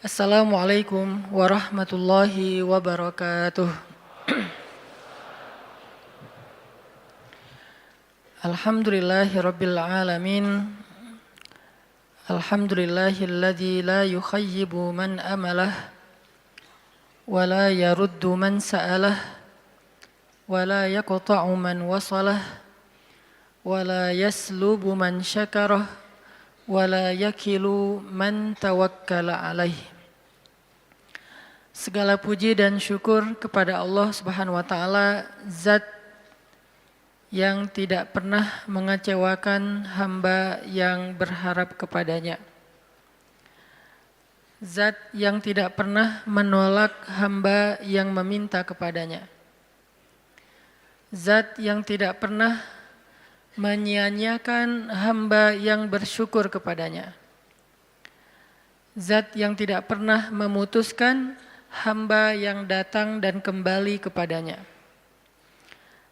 Assalamualaikum warahmatullahi wabarakatuh. Alhamdulillahi rabbil alamin. Alhamdulillahilladzi la yukhayyibu man amalah wa la yaruddu man sa'alah wa la yaqta'u man wasalah wa la yaslubu man syakarah wa la yakilu man tawakkala alaih. Segala puji dan syukur kepada Allah Subhanahu wa taala, zat yang tidak pernah mengecewakan hamba yang berharap kepadanya. Zat yang tidak pernah menolak hamba yang meminta kepadanya. Zat yang tidak pernah menyia-nyiakan hamba yang bersyukur kepadanya. Zat yang tidak pernah memutuskan hamba yang datang dan kembali kepadanya.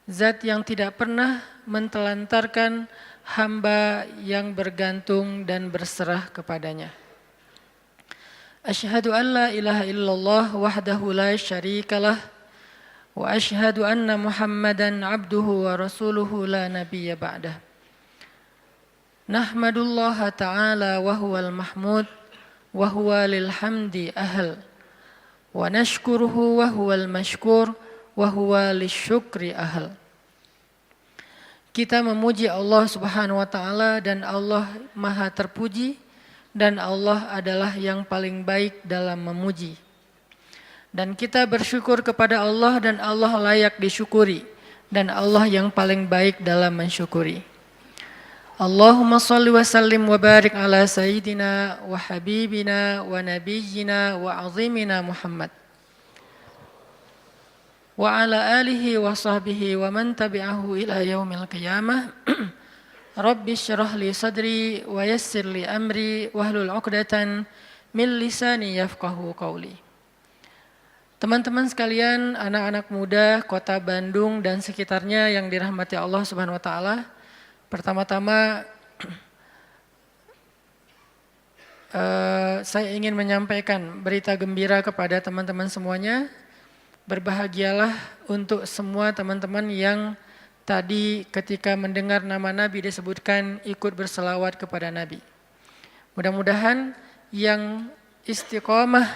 Zat yang tidak pernah mentelantarkan hamba yang bergantung dan berserah kepadanya. Asyhadu an la ilaha illallah wahdahu la syarikalah wa asyhadu anna Muhammadan abduhu wa rasuluhu la nabiyya ba'dah. Nahmadullaha ta'ala wa huwal mahmud wa huwa lil hamdi ahl. Wa nashkuruhu wa huwal mashkur wa huwa lisyukri ahl. Kita memuji Allah Subhanahu wa taala dan Allah Maha terpuji dan Allah adalah yang paling baik dalam memuji. Dan kita bersyukur kepada Allah dan Allah layak disyukuri dan Allah yang paling baik dalam mensyukuri. Allahumma salli wa sallim wa barik ala sayyidina wa habibina wa nabiyyina wa azimina Muhammad wa ala alihi wa sahbihi wa man tabi'ahu ila yaumil qiyamah. Rabbi syrah li sadri wa yassir li amri wahlul 'uqdatan min lisani yafqahu qawli. Teman-teman sekalian, anak-anak muda Kota Bandung dan sekitarnya yang dirahmati Allah Subhanahu wa taala. Pertama-tama saya ingin menyampaikan berita gembira kepada teman-teman semuanya. Berbahagialah untuk semua teman-teman yang tadi ketika mendengar nama Nabi disebutkan ikut berselawat kepada Nabi. Mudah-mudahan yang istiqomah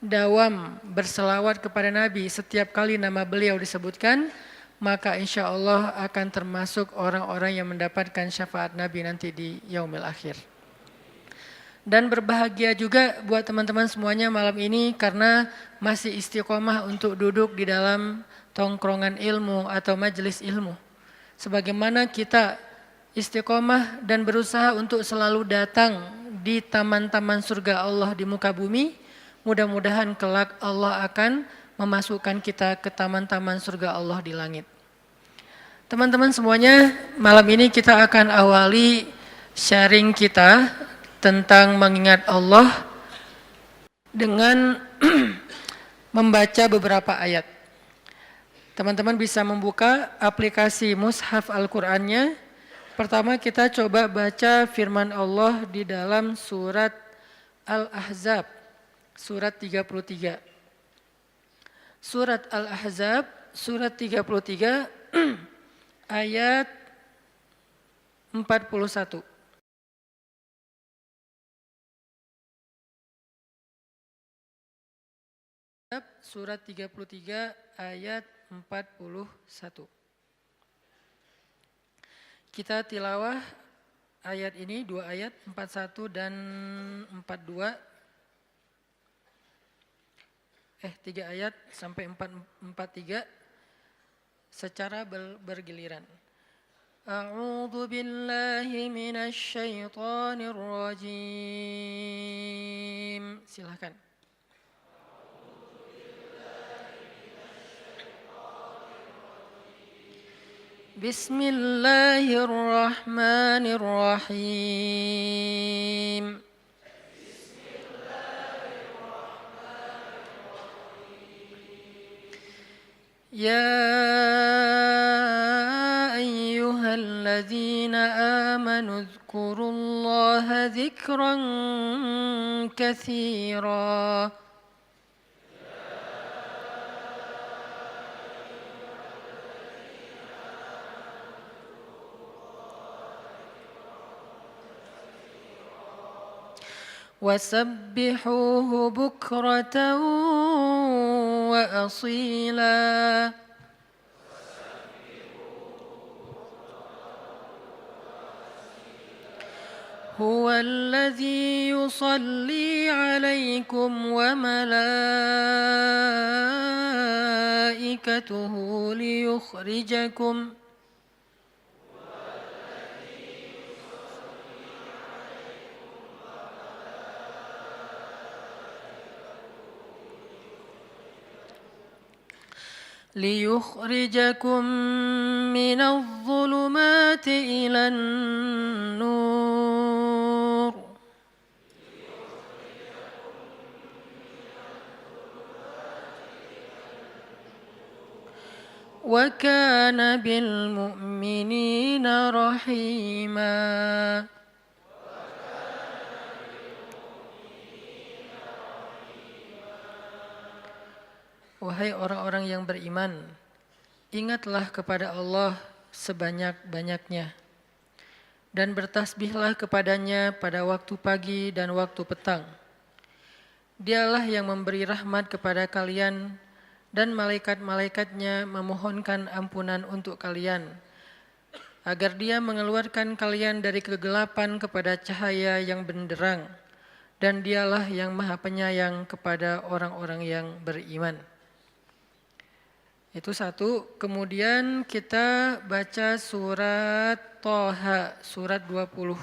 dawam berselawat kepada Nabi setiap kali nama beliau disebutkan, maka insya Allah akan termasuk orang-orang yang mendapatkan syafaat Nabi nanti di yaumil akhir. Dan berbahagia juga buat teman-teman semuanya malam ini karena masih istiqomah untuk duduk di dalam tongkrongan ilmu atau majelis ilmu. Sebagaimana kita istiqomah dan berusaha untuk selalu datang di taman-taman surga Allah di muka bumi, mudah-mudahan kelak Allah akan memasukkan kita ke taman-taman surga Allah di langit. Teman-teman semuanya, malam ini kita akan awali sharing kita tentang mengingat Allah dengan membaca beberapa ayat. Teman-teman bisa membuka aplikasi Mushaf Al-Qur'annya. Pertama kita coba baca firman Allah di dalam surat Al-Ahzab, surat 33. Surat Al-Ahzab, surat 33, ayat 41. Surat 33, ayat 41. Kita tilawah ayat ini, dua ayat, 41 dan 42. 3 ayat sampai 43 secara bergiliran. A'udzu billahi minasy syaithanir rajim. Silakan. Bismillahirrahmanirrahim. يا أيها الذين آمنوا اذكروا الله ذكرا كثيرا وسبحوه بكرة وأصيلا هو الذي يصلي عليكم وملائكته ليخرجكم من الظلمات إلى النور وكان بالمؤمنين رحيما. Wahai orang-orang yang beriman, ingatlah kepada Allah sebanyak-banyaknya dan bertasbihlah kepadanya pada waktu pagi dan waktu petang. Dialah yang memberi rahmat kepada kalian dan malaikat-malaikatnya memohonkan ampunan untuk kalian agar Dia mengeluarkan kalian dari kegelapan kepada cahaya yang benderang, dan Dialah yang Maha Penyayang kepada orang-orang yang beriman. Itu satu. Kemudian kita baca surat Thaha, surat 20.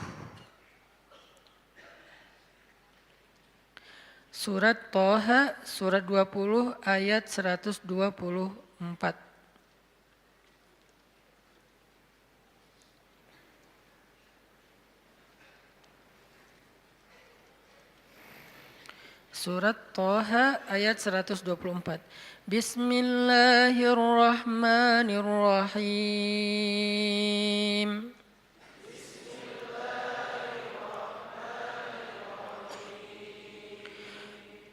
Surat Thaha, surat 20 ayat 124. Surat Thaha ayat 124. Bismillahirrahmanirrahim.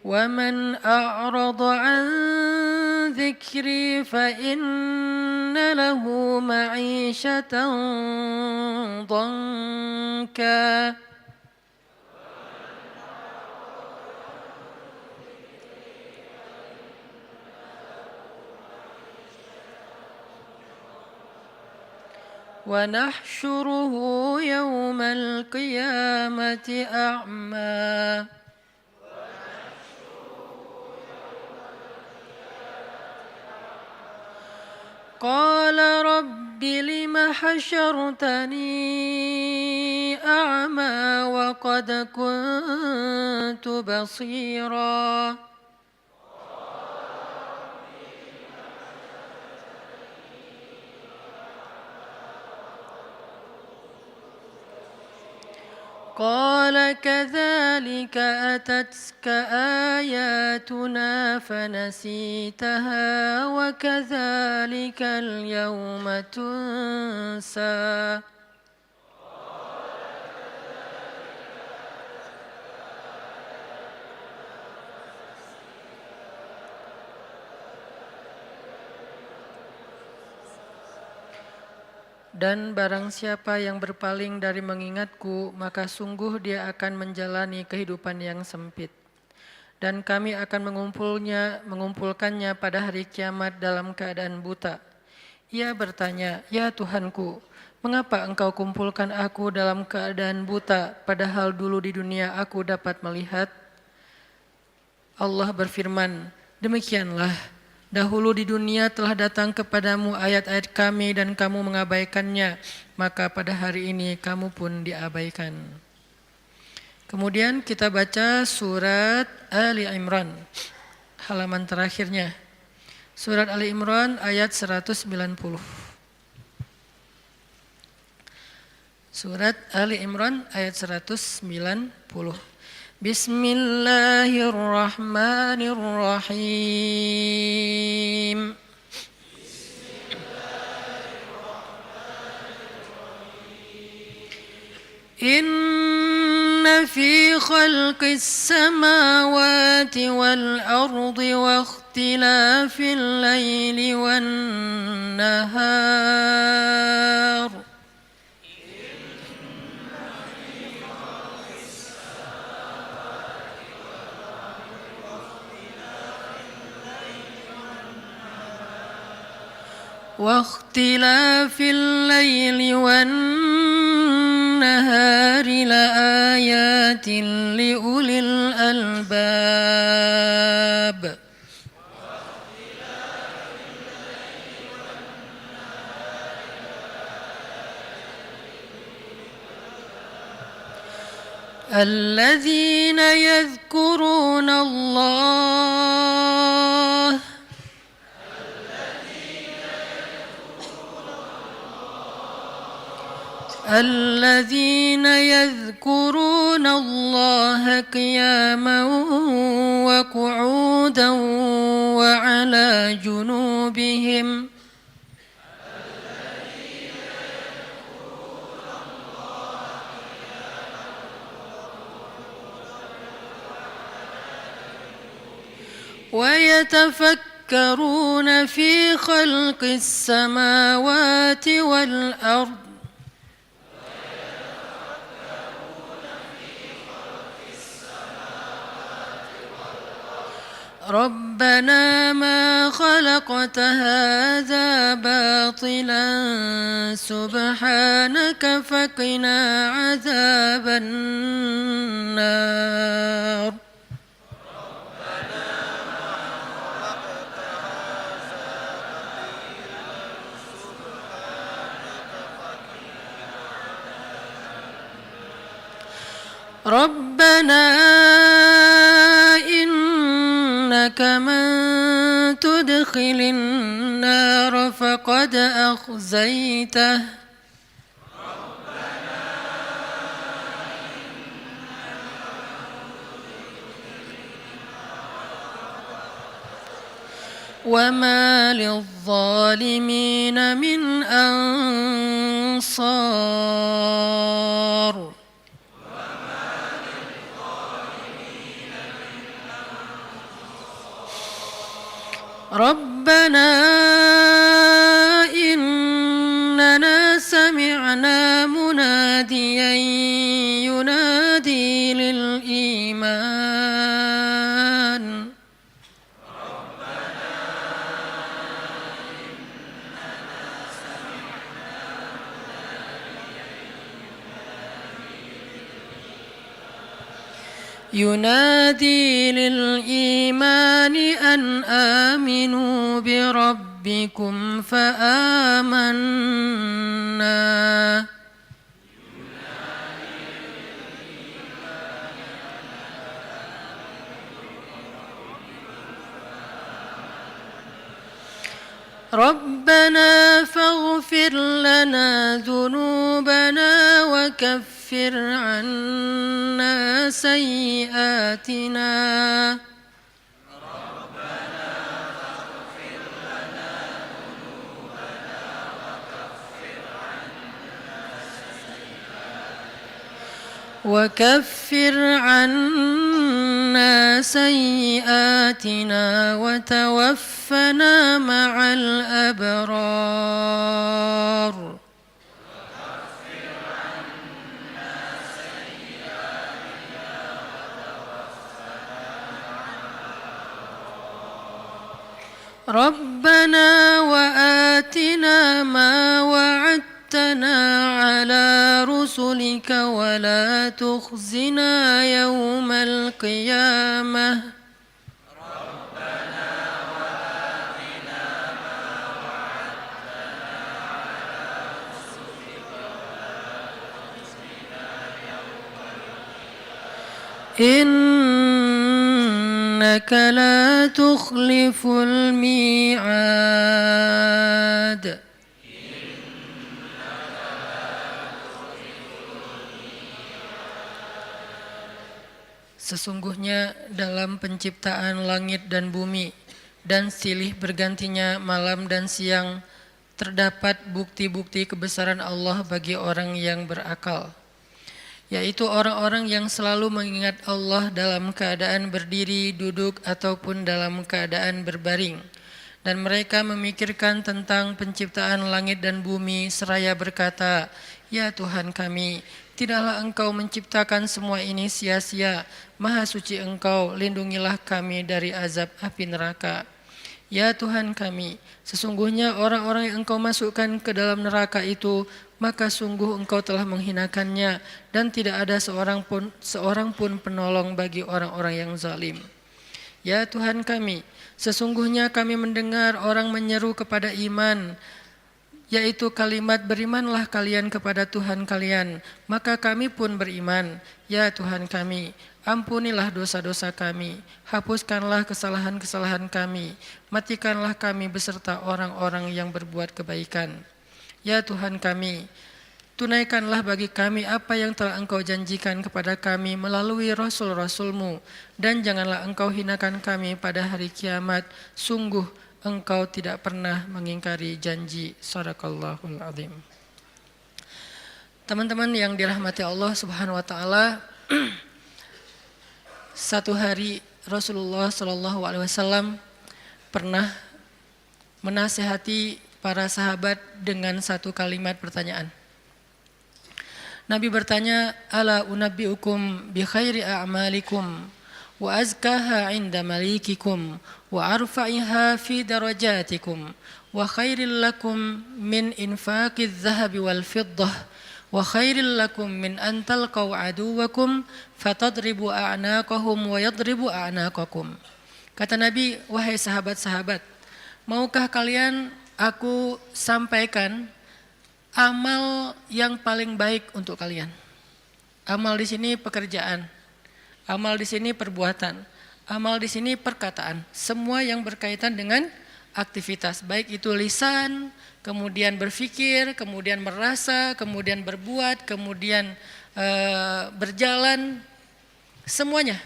وَمَنْ أَعْرَضَ عَنْ ذِكْرِي فَإِنَّ لَهُ مَعِيشَةً ضَنْكًا وَنَحْشُرُهُ يَوْمَ الْقِيَامَةِ أَعْمَى قال رب لم حشرتني أعمى وقد كنت بصيرا قال كذلك أتتك آياتنا فنسيتها وكذلك اليوم تنسى Dan barang siapa yang berpaling dari mengingatku, maka sungguh dia akan menjalani kehidupan yang sempit. Dan kami akan mengumpulkannya pada hari kiamat dalam keadaan buta. Ia bertanya, "Ya Tuhanku, mengapa engkau kumpulkan aku dalam keadaan buta, padahal dulu di dunia aku dapat melihat?" Allah berfirman, "Demikianlah. Dahulu di dunia telah datang kepadamu ayat-ayat kami dan kamu mengabaikannya, maka pada hari ini kamu pun diabaikan." Kemudian kita baca surat Ali Imran, halaman terakhirnya. Surat Ali Imran ayat 190. Surat Ali Imran ayat 190. Bismillahirrahmanirrahim. في خلق السماوات والأرض واختلاف الليل والنهار لآيات لأولي الألباب الذين يذكرون الله قياما وقعودا وعلى جنوبهم ويتفكرون في خلق السماوات والأرض ربنا ما خلقت هذا باطلا سبحانك فقنا عذاب النار ربنا إنك من تدخل النار فقد أخزيته وما للظالمين من أنصار ربنا إننا سمعنا مناديا ينادي للإيمان أن آمنوا بربكم فآمنا ربنا فاغفر لنا ذنوبنا وكفر عنا سيئاتنا وتوفنا مع الأبرار ربنا وآتنا ما وعدتنا على رسلك ولا تخزنا يوم القيامة إنك لا تخلف الميعاد Sesungguhnya dalam penciptaan langit dan bumi dan silih bergantinya malam dan siang terdapat bukti-bukti kebesaran Allah bagi orang yang berakal. yaitu orang-orang yang selalu mengingat Allah dalam keadaan berdiri, duduk, ataupun dalam keadaan berbaring. Dan mereka memikirkan tentang penciptaan langit dan bumi seraya berkata, "Ya Tuhan kami, tidaklah Engkau menciptakan semua ini sia-sia. Maha suci Engkau, lindungilah kami dari azab api neraka." Ya Tuhan kami, sesungguhnya orang-orang yang Engkau masukkan ke dalam neraka itu, maka sungguh Engkau telah menghinakannya dan tidak ada seorang pun penolong bagi orang-orang yang zalim. Ya Tuhan kami, sesungguhnya kami mendengar orang menyeru kepada iman, yaitu kalimat berimanlah kalian kepada Tuhan kalian, maka kami pun beriman. Ya Tuhan kami, ampunilah dosa-dosa kami, hapuskanlah kesalahan-kesalahan kami, matikanlah kami beserta orang-orang yang berbuat kebaikan. Ya Tuhan kami, tunaikanlah bagi kami apa yang telah Engkau janjikan kepada kami melalui Rasul-Rasul-Mu, dan janganlah Engkau hinakan kami pada hari kiamat. Sungguh Engkau tidak pernah mengingkari janji. Shadaqallahul azim. Teman-teman yang dirahmati Allah Subhanahu wa taala, satu hari Rasulullah Shallallahu alaihi wasallam pernah menasihati para sahabat dengan satu kalimat pertanyaan. Nabi bertanya, "Ala unabbiukum bi khairi a'malikum wa azkaha 'inda malikikum wa arfa'iha fi darajatikum wa khairil lakum min infaqiz zahabi wal fiddah wa khairil lakum min an talqaw aduwakum fatadribu a'naqahum wa yadribu a'naqakum." Kata Nabi, "Wahai sahabat-sahabat, maukah kalian aku sampaikan amal yang paling baik untuk kalian?" Amal di sini pekerjaan, amal di sini perbuatan, amal di sini perkataan, semua yang berkaitan dengan aktivitas, baik itu lisan, kemudian berpikir, kemudian merasa, kemudian berbuat, kemudian berjalan, semuanya.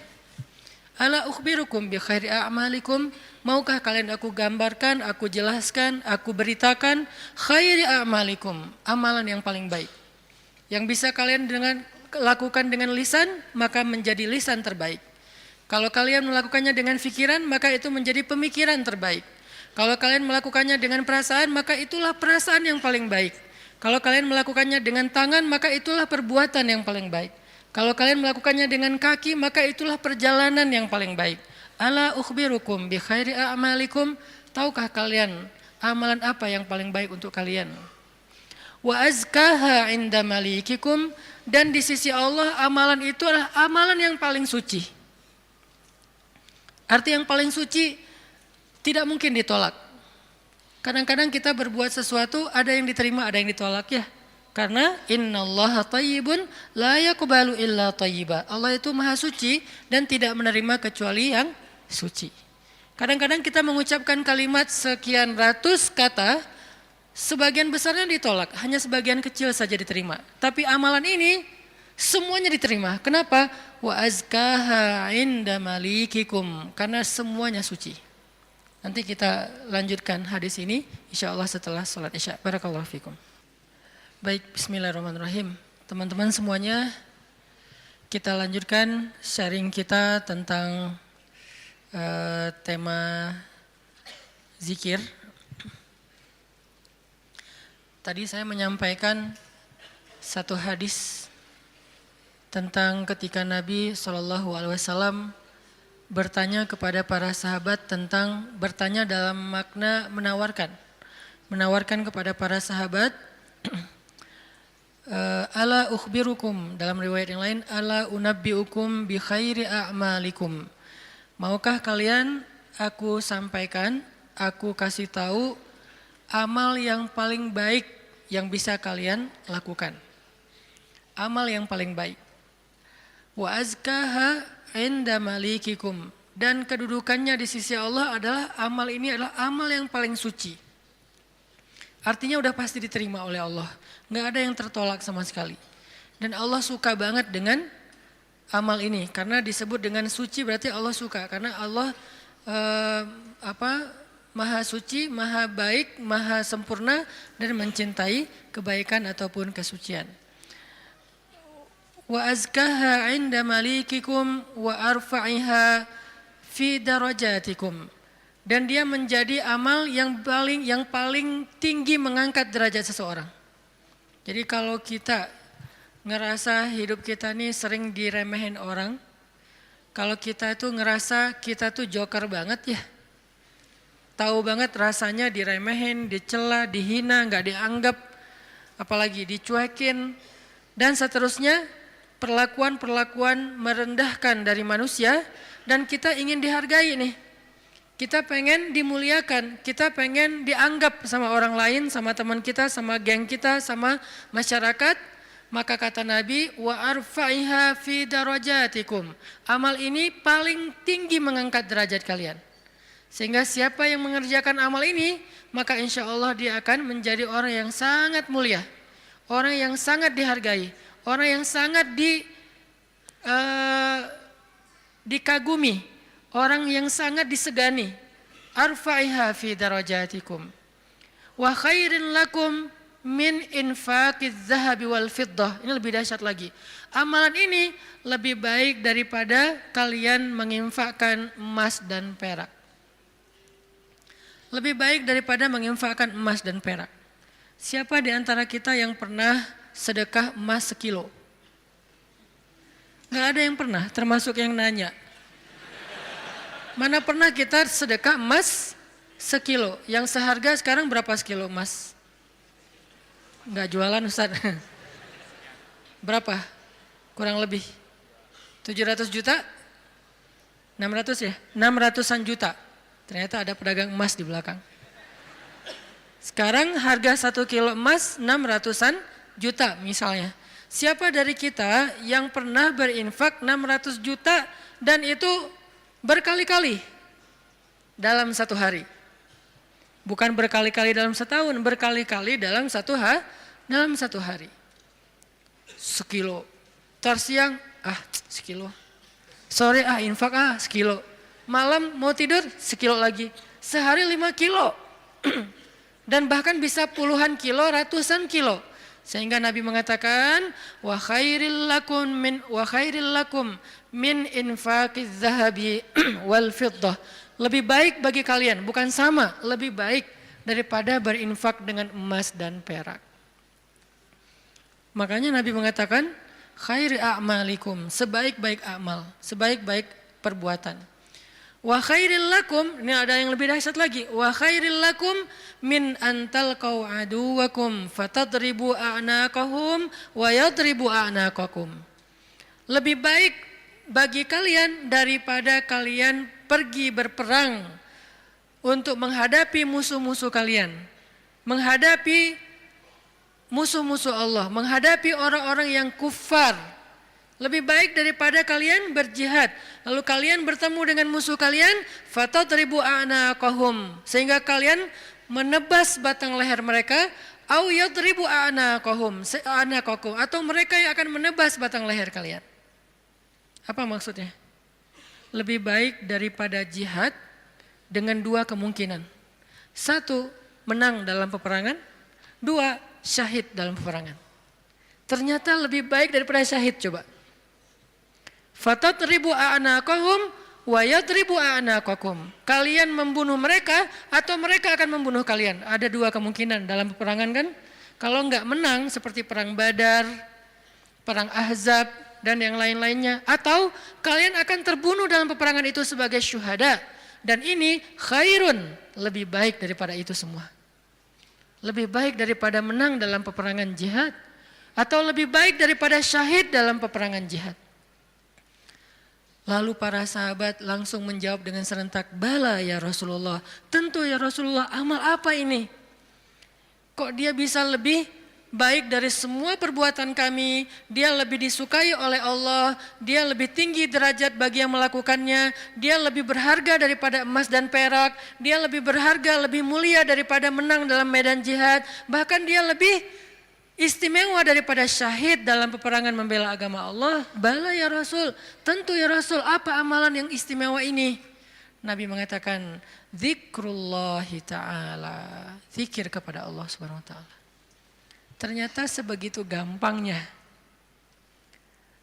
Ala ukhbirukum bi khairi a'malikum, maukah kalian aku gambarkan, aku jelaskan, aku beritakan khairi a'malikum, amalan yang paling baik. Yang bisa kalian lakukan dengan lisan, maka menjadi lisan terbaik. Kalau kalian melakukannya dengan pikiran, maka itu menjadi pemikiran terbaik. Kalau kalian melakukannya dengan perasaan, maka itulah perasaan yang paling baik. Kalau kalian melakukannya dengan tangan, maka itulah perbuatan yang paling baik. Kalau kalian melakukannya dengan kaki, maka itulah perjalanan yang paling baik. Ala ukhbirukum bi khairi a'malikum, tahukah kalian amalan apa yang paling baik untuk kalian? Wa azkaha 'inda malikikum, dan di sisi Allah amalan itu adalah amalan yang paling suci. Arti yang paling suci tidak mungkin ditolak. Kadang-kadang kita berbuat sesuatu, ada yang diterima, ada yang ditolak ya. Karena innallaha thayyibun la yaqbalu illa thayyiba. Allah itu maha suci dan tidak menerima kecuali yang suci. Kadang-kadang kita mengucapkan kalimat sekian ratus kata, sebagian besarnya ditolak, hanya sebagian kecil saja diterima. Tapi amalan ini semuanya diterima. Kenapa? Wa azkaha 'inda malikikum, karena semuanya suci. Nanti kita lanjutkan hadis ini insyaallah setelah salat Isya. Barakallahu fikum. Baik, bismillahirrahmanirrahim. Teman-teman semuanya, kita lanjutkan sharing kita tentang tema zikir. Tadi saya menyampaikan satu hadis tentang ketika Nabi SAW bertanya kepada para sahabat tentang, bertanya dalam makna menawarkan kepada para sahabat, ala ukhbirukum, dalam riwayat yang lain, ala unabbiukum bi khairi a'malikum. Maukah kalian aku sampaikan, aku kasih tahu amal yang paling baik yang bisa kalian lakukan. Amal yang paling baik. Wa azkaha 'inda malikikum, dan kedudukannya di sisi Allah adalah amal ini adalah amal yang paling suci. Artinya udah pasti diterima oleh Allah. Nggak ada yang tertolak sama sekali. Dan Allah suka banget dengan amal ini. Karena disebut dengan suci berarti Allah suka. Karena Allah maha suci, maha baik, maha sempurna dan mencintai kebaikan ataupun kesucian. wa azkaha 'inda malikikum wa arfa'iha fi darajatikum. Dan dia menjadi amal yang paling tinggi mengangkat derajat seseorang. Jadi kalau kita ngerasa hidup kita nih sering diremehin orang, kalau kita tuh ngerasa kita tuh joker banget ya, tahu banget rasanya diremehin, dicela, dihina, nggak dianggap, apalagi dicuekin, dan seterusnya, perlakuan-perlakuan merendahkan dari manusia, dan kita ingin dihargai nih. Kita pengen dimuliakan, kita pengen dianggap sama orang lain, sama teman kita, sama geng kita, sama masyarakat. Maka kata Nabi, wa arfa'iha fi darajatikum. Amal ini paling tinggi mengangkat derajat kalian. Sehingga siapa yang mengerjakan amal ini, maka insya Allah dia akan menjadi orang yang sangat mulia, orang yang sangat dihargai, orang yang sangat dikagumi, orang yang sangat disegani. Arfa'iha fi darajatikum. Wa khairin lakum min infaqiz zahabi wal fiddah. Ini lebih dahsyat lagi. Amalan ini lebih baik daripada kalian menginfakkan emas dan perak. Lebih baik daripada menginfakkan emas dan perak. Siapa di antara kita yang pernah sedekah emas 1 kilo? Gak ada yang pernah, termasuk yang nanya. Mana pernah kita sedekah emas 1 kilo? Yang seharga sekarang berapa sekilo emas? Enggak jualan Ustaz. Berapa? Kurang lebih 700 juta? 600 ya? 600-an juta. Ternyata ada pedagang emas di belakang. Sekarang harga 1 kilo emas 600-an juta misalnya. Siapa dari kita yang pernah berinfak 600 juta dan itu berkali-kali dalam 1 hari? Bukan berkali-kali dalam setahun, berkali-kali dalam 1 hari. 1 kilo. Ntar siang, 1 kilo. Sore, infak 1 kilo. Malam mau tidur 1 kilo lagi. Sehari 5 kilo. Dan bahkan bisa puluhan kilo, ratusan kilo. Sehingga Nabi mengatakan, wa khairil lakum min infaqiz zahabi wal fiddah. Lebih baik bagi kalian, bukan sama, lebih baik daripada berinfak dengan emas dan perak. Makanya Nabi mengatakan, khairi a'malikum, sebaik-baik amal, sebaik-baik perbuatan. Wa khairil lakum, ini ada yang lebih dahsyat lagi. Wa khairil lakum min antalqau aduwakum fatadribu a'naqahum wa yadribu a'naqakum. Lebih baik bagi kalian daripada kalian pergi berperang untuk menghadapi musuh-musuh kalian. Menghadapi musuh-musuh Allah, menghadapi orang-orang yang kufar. Lebih baik daripada kalian berjihad, lalu kalian bertemu dengan musuh kalian, fatadribu a'naqahum, sehingga kalian menebas batang leher mereka, au yadribu a'naqahum, atau mereka yang akan menebas batang leher kalian. Apa maksudnya? Lebih baik daripada jihad dengan 2 kemungkinan. 1, menang dalam peperangan. 2, syahid dalam peperangan. Ternyata lebih baik daripada syahid, coba. Fatadribu a'naqahum wa yadribu a'naqakum. Kalian membunuh mereka atau mereka akan membunuh kalian. Ada 2 kemungkinan dalam peperangan kan? Kalau enggak menang seperti perang Badar, perang Ahzab dan yang lain-lainnya, atau kalian akan terbunuh dalam peperangan itu sebagai syuhada. Dan ini khairun, lebih baik daripada itu semua. Lebih baik daripada menang dalam peperangan jihad, atau lebih baik daripada syahid dalam peperangan jihad. Lalu para sahabat langsung menjawab dengan serentak, bala ya Rasulullah, tentu ya Rasulullah, amal apa ini? Kok dia bisa lebih baik dari semua perbuatan kami, dia lebih disukai oleh Allah, dia lebih tinggi derajat bagi yang melakukannya, dia lebih berharga daripada emas dan perak, dia lebih berharga, lebih mulia daripada menang dalam medan jihad, bahkan dia lebih istimewa daripada syahid dalam peperangan membela agama Allah. Bala ya Rasul, tentu ya Rasul, apa amalan yang istimewa ini? Nabi mengatakan, zikrullahi ta'ala, zikir kepada Allah subhanahu wa ta'ala. Ternyata sebegitu gampangnya.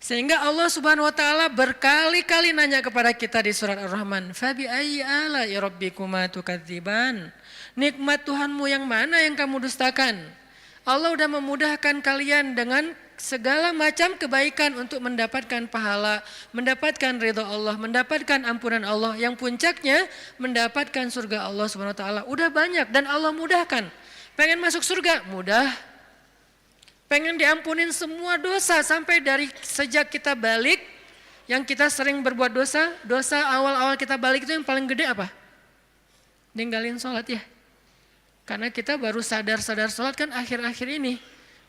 Sehingga Allah Subhanahu wa taala berkali-kali nanya kepada kita di surat Ar-Rahman, "Fabi ayyi ala'i rabbikuma tukadziban?" Nikmat Tuhanmu yang mana yang kamu dustakan? Allah sudah memudahkan kalian dengan segala macam kebaikan untuk mendapatkan pahala, mendapatkan ridha Allah, mendapatkan ampunan Allah, yang puncaknya mendapatkan surga Allah Subhanahu wa taala. Udah banyak dan Allah mudahkan. Pengen masuk surga? Mudah. Pengen diampunin semua dosa sampai dari sejak kita balik, yang kita sering berbuat dosa, dosa awal-awal kita balik itu yang paling gede apa? Ninggalin sholat ya. Karena kita baru sadar-sadar sholat kan akhir-akhir ini.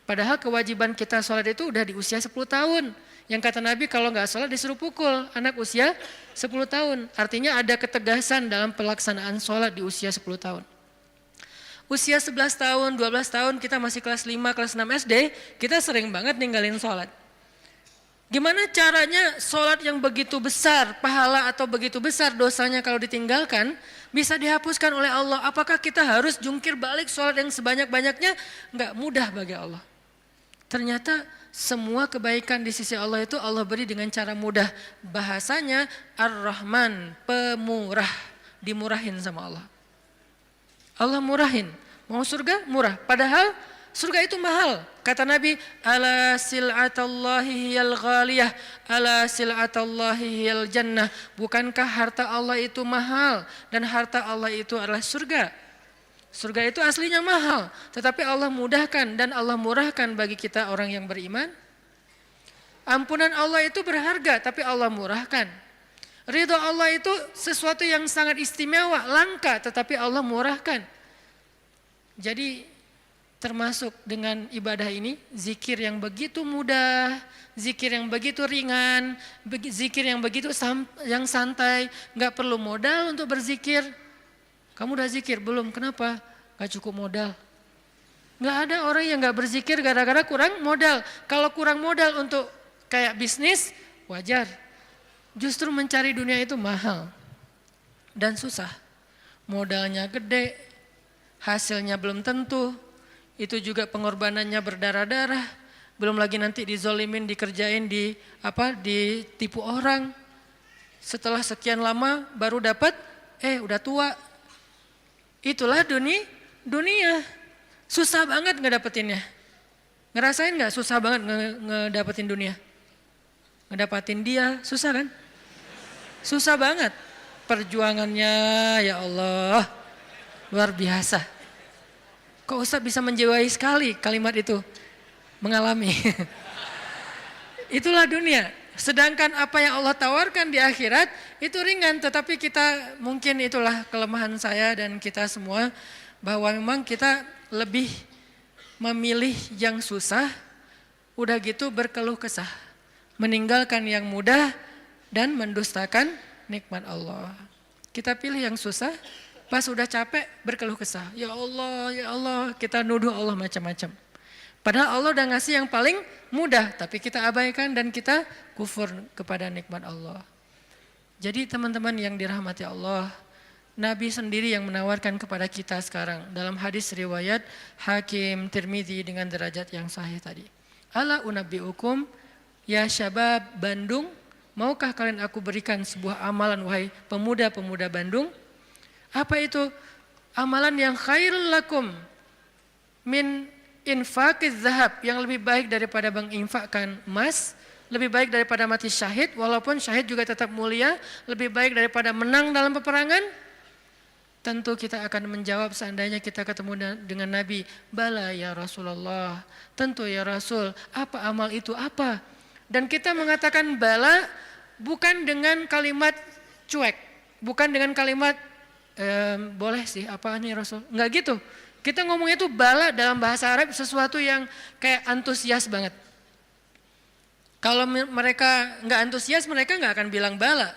Padahal kewajiban kita sholat itu udah di usia 10 tahun. Yang kata Nabi kalau nggak sholat disuruh pukul anak usia 10 tahun. Artinya ada ketegasan dalam pelaksanaan sholat di usia 10 tahun. Usia 11 tahun, 12 tahun kita masih kelas 5, kelas 6 SD, kita sering banget ninggalin sholat. Gimana caranya sholat yang begitu besar pahala atau begitu besar dosanya kalau ditinggalkan bisa dihapuskan oleh Allah? Apakah kita harus jungkir balik sholat yang sebanyak-banyaknya? Enggak mudah bagi Allah. Ternyata semua kebaikan di sisi Allah itu Allah beri dengan cara mudah. Bahasanya Ar-Rahman, pemurah, dimurahin sama Allah. Allah murahin. Mau surga? Murah. Padahal surga itu mahal. Kata Nabi, ala sil'atallahi hiyal ghaliyah, ala sil'atallahi hiyal jannah. Bukankah harta Allah itu mahal dan harta Allah itu adalah surga? Surga itu aslinya mahal, tetapi Allah mudahkan dan Allah murahkan bagi kita orang yang beriman. Ampunan Allah itu berharga, tapi Allah murahkan. Ridha Allah itu sesuatu yang sangat istimewa, langka, tetapi Allah murahkan. Jadi termasuk dengan ibadah ini, zikir yang begitu mudah, zikir yang begitu ringan, zikir yang begitu yang santai, nggak perlu modal untuk berzikir. Kamu udah zikir belum? Kenapa? Nggak cukup modal. Nggak ada orang yang nggak berzikir gara-gara kurang modal. Kalau kurang modal untuk kayak bisnis, wajar. Justru mencari dunia itu mahal dan susah. Modalnya gede, hasilnya belum tentu. Itu juga pengorbanannya berdarah-darah. Belum lagi nanti dizolimin, dikerjain, ditipu orang. Setelah sekian lama baru dapat, udah tua. Itulah dunia. Susah banget ngedapetinnya. Ngerasain gak susah banget ngedapetin dunia? Ngedapatin dia, susah kan? Susah banget. Perjuangannya ya Allah, luar biasa. Kok Ustaz bisa menjiwai sekali kalimat itu? Mengalami. Itulah dunia. Sedangkan apa yang Allah tawarkan di akhirat itu ringan. Tetapi kita mungkin itulah kelemahan saya dan kita semua. Bahwa memang kita lebih memilih yang susah. Udah gitu berkeluh kesah. Meninggalkan yang mudah dan mendustakan nikmat Allah. Kita pilih yang susah. Pas udah capek berkeluh kesah. Ya Allah, kita nuduh Allah macam-macam. Padahal Allah udah ngasih yang paling mudah, tapi kita abaikan dan kita kufur kepada nikmat Allah. Jadi teman-teman yang dirahmati Allah, Nabi sendiri yang menawarkan kepada kita sekarang dalam hadis riwayat Hakim Tirmidzi dengan derajat yang sahih tadi. Ala unabbiukum ya syabab Bandung, maukah kalian aku berikan sebuah amalan wahai pemuda-pemuda Bandung? Apa itu? Amalan yang khairul lakum min infaqiz zahab, yang lebih baik daripada menginfakkan emas, lebih baik daripada mati syahid, walaupun syahid juga tetap mulia, lebih baik daripada menang dalam peperangan. Tentu kita akan menjawab seandainya kita ketemu dengan Nabi, bala ya Rasulullah, tentu ya Rasul, apa amal itu apa? Dan kita mengatakan bala bukan dengan kalimat cuek, bukan dengan kalimat boleh sih, apa nih Rasul? Enggak gitu. Kita ngomongnya itu bala dalam bahasa Arab sesuatu yang kayak antusias banget. Kalau mereka enggak antusias, mereka enggak akan bilang bala.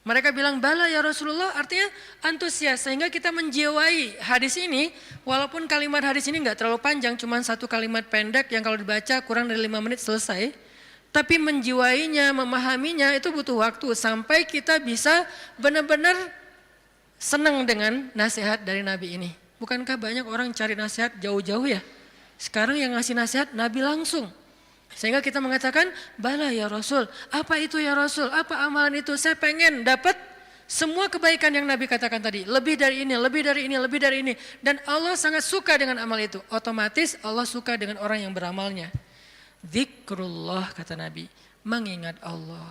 Mereka bilang bala ya Rasulullah, artinya antusias. Sehingga kita menjiwai hadis ini, walaupun kalimat hadis ini enggak terlalu panjang, cuma satu kalimat pendek yang kalau dibaca kurang dari 5 menit selesai. Tapi menjiwainya, memahaminya itu butuh waktu sampai kita bisa benar-benar senang dengan nasihat dari Nabi ini. Bukankah banyak orang cari nasihat jauh-jauh ya? Sekarang yang ngasih nasihat Nabi langsung. Sehingga kita mengatakan, bala ya Rasul, apa itu ya Rasul, apa amalan itu, saya pengen dapat semua kebaikan yang Nabi katakan tadi, lebih dari ini, lebih dari ini, lebih dari ini. Dan Allah sangat suka dengan amal itu, otomatis Allah suka dengan orang yang beramalnya. Zikrullah kata Nabi, mengingat Allah,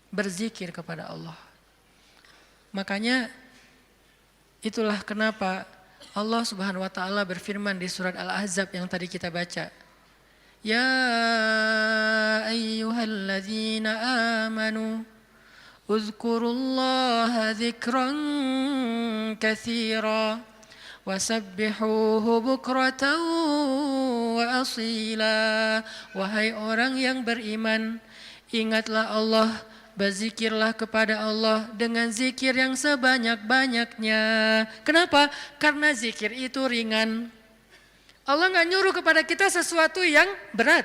berzikir kepada Allah. Makanya itulah kenapa Allah Subhanahu wa taala berfirman di surat Al-Ahzab yang tadi kita baca. Ya ayyuhalladzina amanu uzkurullaha dzikran katsira wasabbihuhu bukratan wa asila. Wahai orang yang beriman, ingatlah Allah, berzikirlah kepada Allah dengan zikir yang sebanyak-banyaknya. Kenapa? Karena zikir itu ringan. Allah nggak nyuruh kepada kita sesuatu yang berat.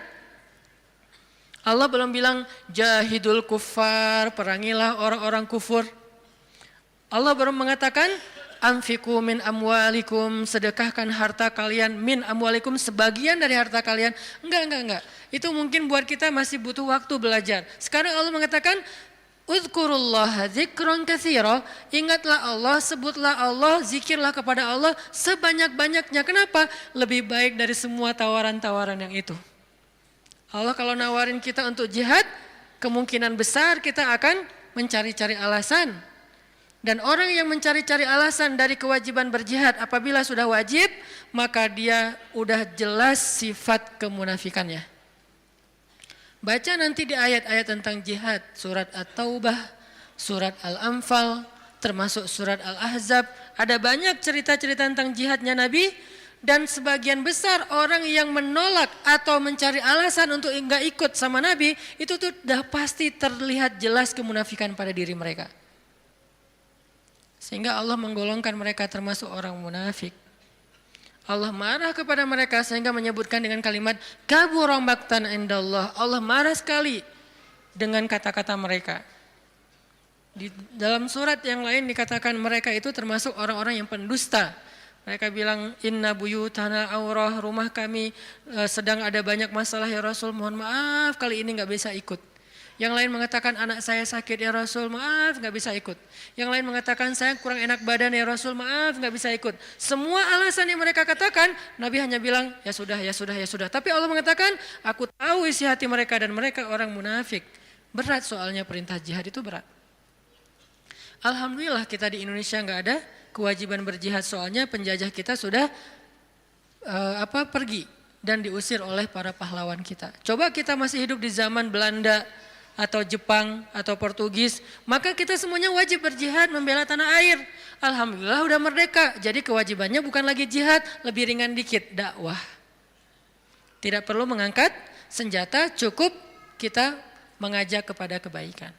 Allah belum bilang jahidul kuffar, perangilah orang-orang kufur. Allah baru mengatakan anfiqu min amwalikum, sedekahkan harta kalian, min amwalikum, sebagian dari harta kalian. Enggak. Itu mungkin buat kita masih butuh waktu belajar. Sekarang Allah mengatakan uzkurullaha dzikran katsira, ingatlah Allah, sebutlah Allah, zikirlah kepada Allah sebanyak-banyaknya. Kenapa? Lebih baik dari semua tawaran-tawaran yang itu. Allah kalau nawarin kita untuk jihad, kemungkinan besar kita akan mencari-cari alasan. Dan orang yang mencari-cari alasan dari kewajiban berjihad apabila sudah wajib, maka dia udah jelas sifat kemunafikannya. Baca nanti di ayat-ayat tentang jihad, surat At-Taubah, surat Al-Anfal, termasuk surat Al-Ahzab. Ada banyak cerita-cerita tentang jihadnya Nabi, dan sebagian besar orang yang menolak atau mencari alasan untuk enggak ikut sama Nabi, itu tuh udah pasti terlihat jelas kemunafikan pada diri mereka. Sehingga Allah menggolongkan mereka termasuk orang munafik. Allah marah kepada mereka sehingga menyebutkan dengan kalimat kabura maqtan indallah. Allah marah sekali dengan kata-kata mereka. Di dalam surat yang lain dikatakan mereka itu termasuk orang-orang yang pendusta. Mereka bilang inna buyutana aurah, rumah kami sedang ada banyak masalah ya Rasul, mohon maaf kali ini enggak bisa ikut. Yang lain mengatakan anak saya sakit ya Rasul, maaf nggak bisa ikut. Yang lain mengatakan saya kurang enak badan ya Rasul, maaf nggak bisa ikut. Semua alasan yang mereka katakan, Nabi hanya bilang ya sudah, ya sudah, ya sudah. Tapi Allah mengatakan aku tahu isi hati mereka dan mereka orang munafik. Berat soalnya perintah jihad itu berat. Alhamdulillah kita di Indonesia nggak ada kewajiban berjihad, soalnya penjajah kita sudah pergi dan diusir oleh para pahlawan kita. Coba kita masih hidup di zaman Belanda atau Jepang atau Portugis, maka kita semuanya wajib berjihad membela tanah air. Alhamdulillah udah merdeka, jadi kewajibannya bukan lagi jihad, lebih ringan dikit, dakwah. Tidak perlu mengangkat senjata, cukup kita mengajak kepada kebaikan.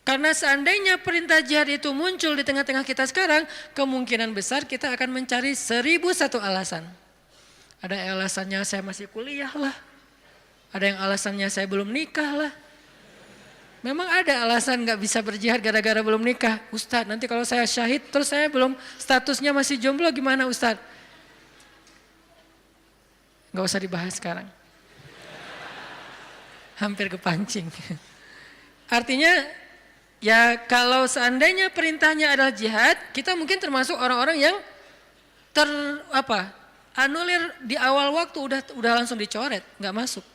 Karena seandainya perintah jihad itu muncul di tengah-tengah kita sekarang, kemungkinan besar kita akan mencari 1001 alasan. Ada alasannya saya masih kuliah lah, ada yang alasannya saya belum nikah lah. Memang ada alasan gak bisa berjihad gara-gara belum nikah. Ustadz, nanti kalau saya syahid terus saya belum, statusnya masih jomblo gimana Ustadz? Gak usah dibahas sekarang. Hampir kepancing. Artinya ya kalau seandainya perintahnya adalah jihad, kita mungkin termasuk orang-orang yang anulir di awal waktu udah langsung dicoret, gak masuk.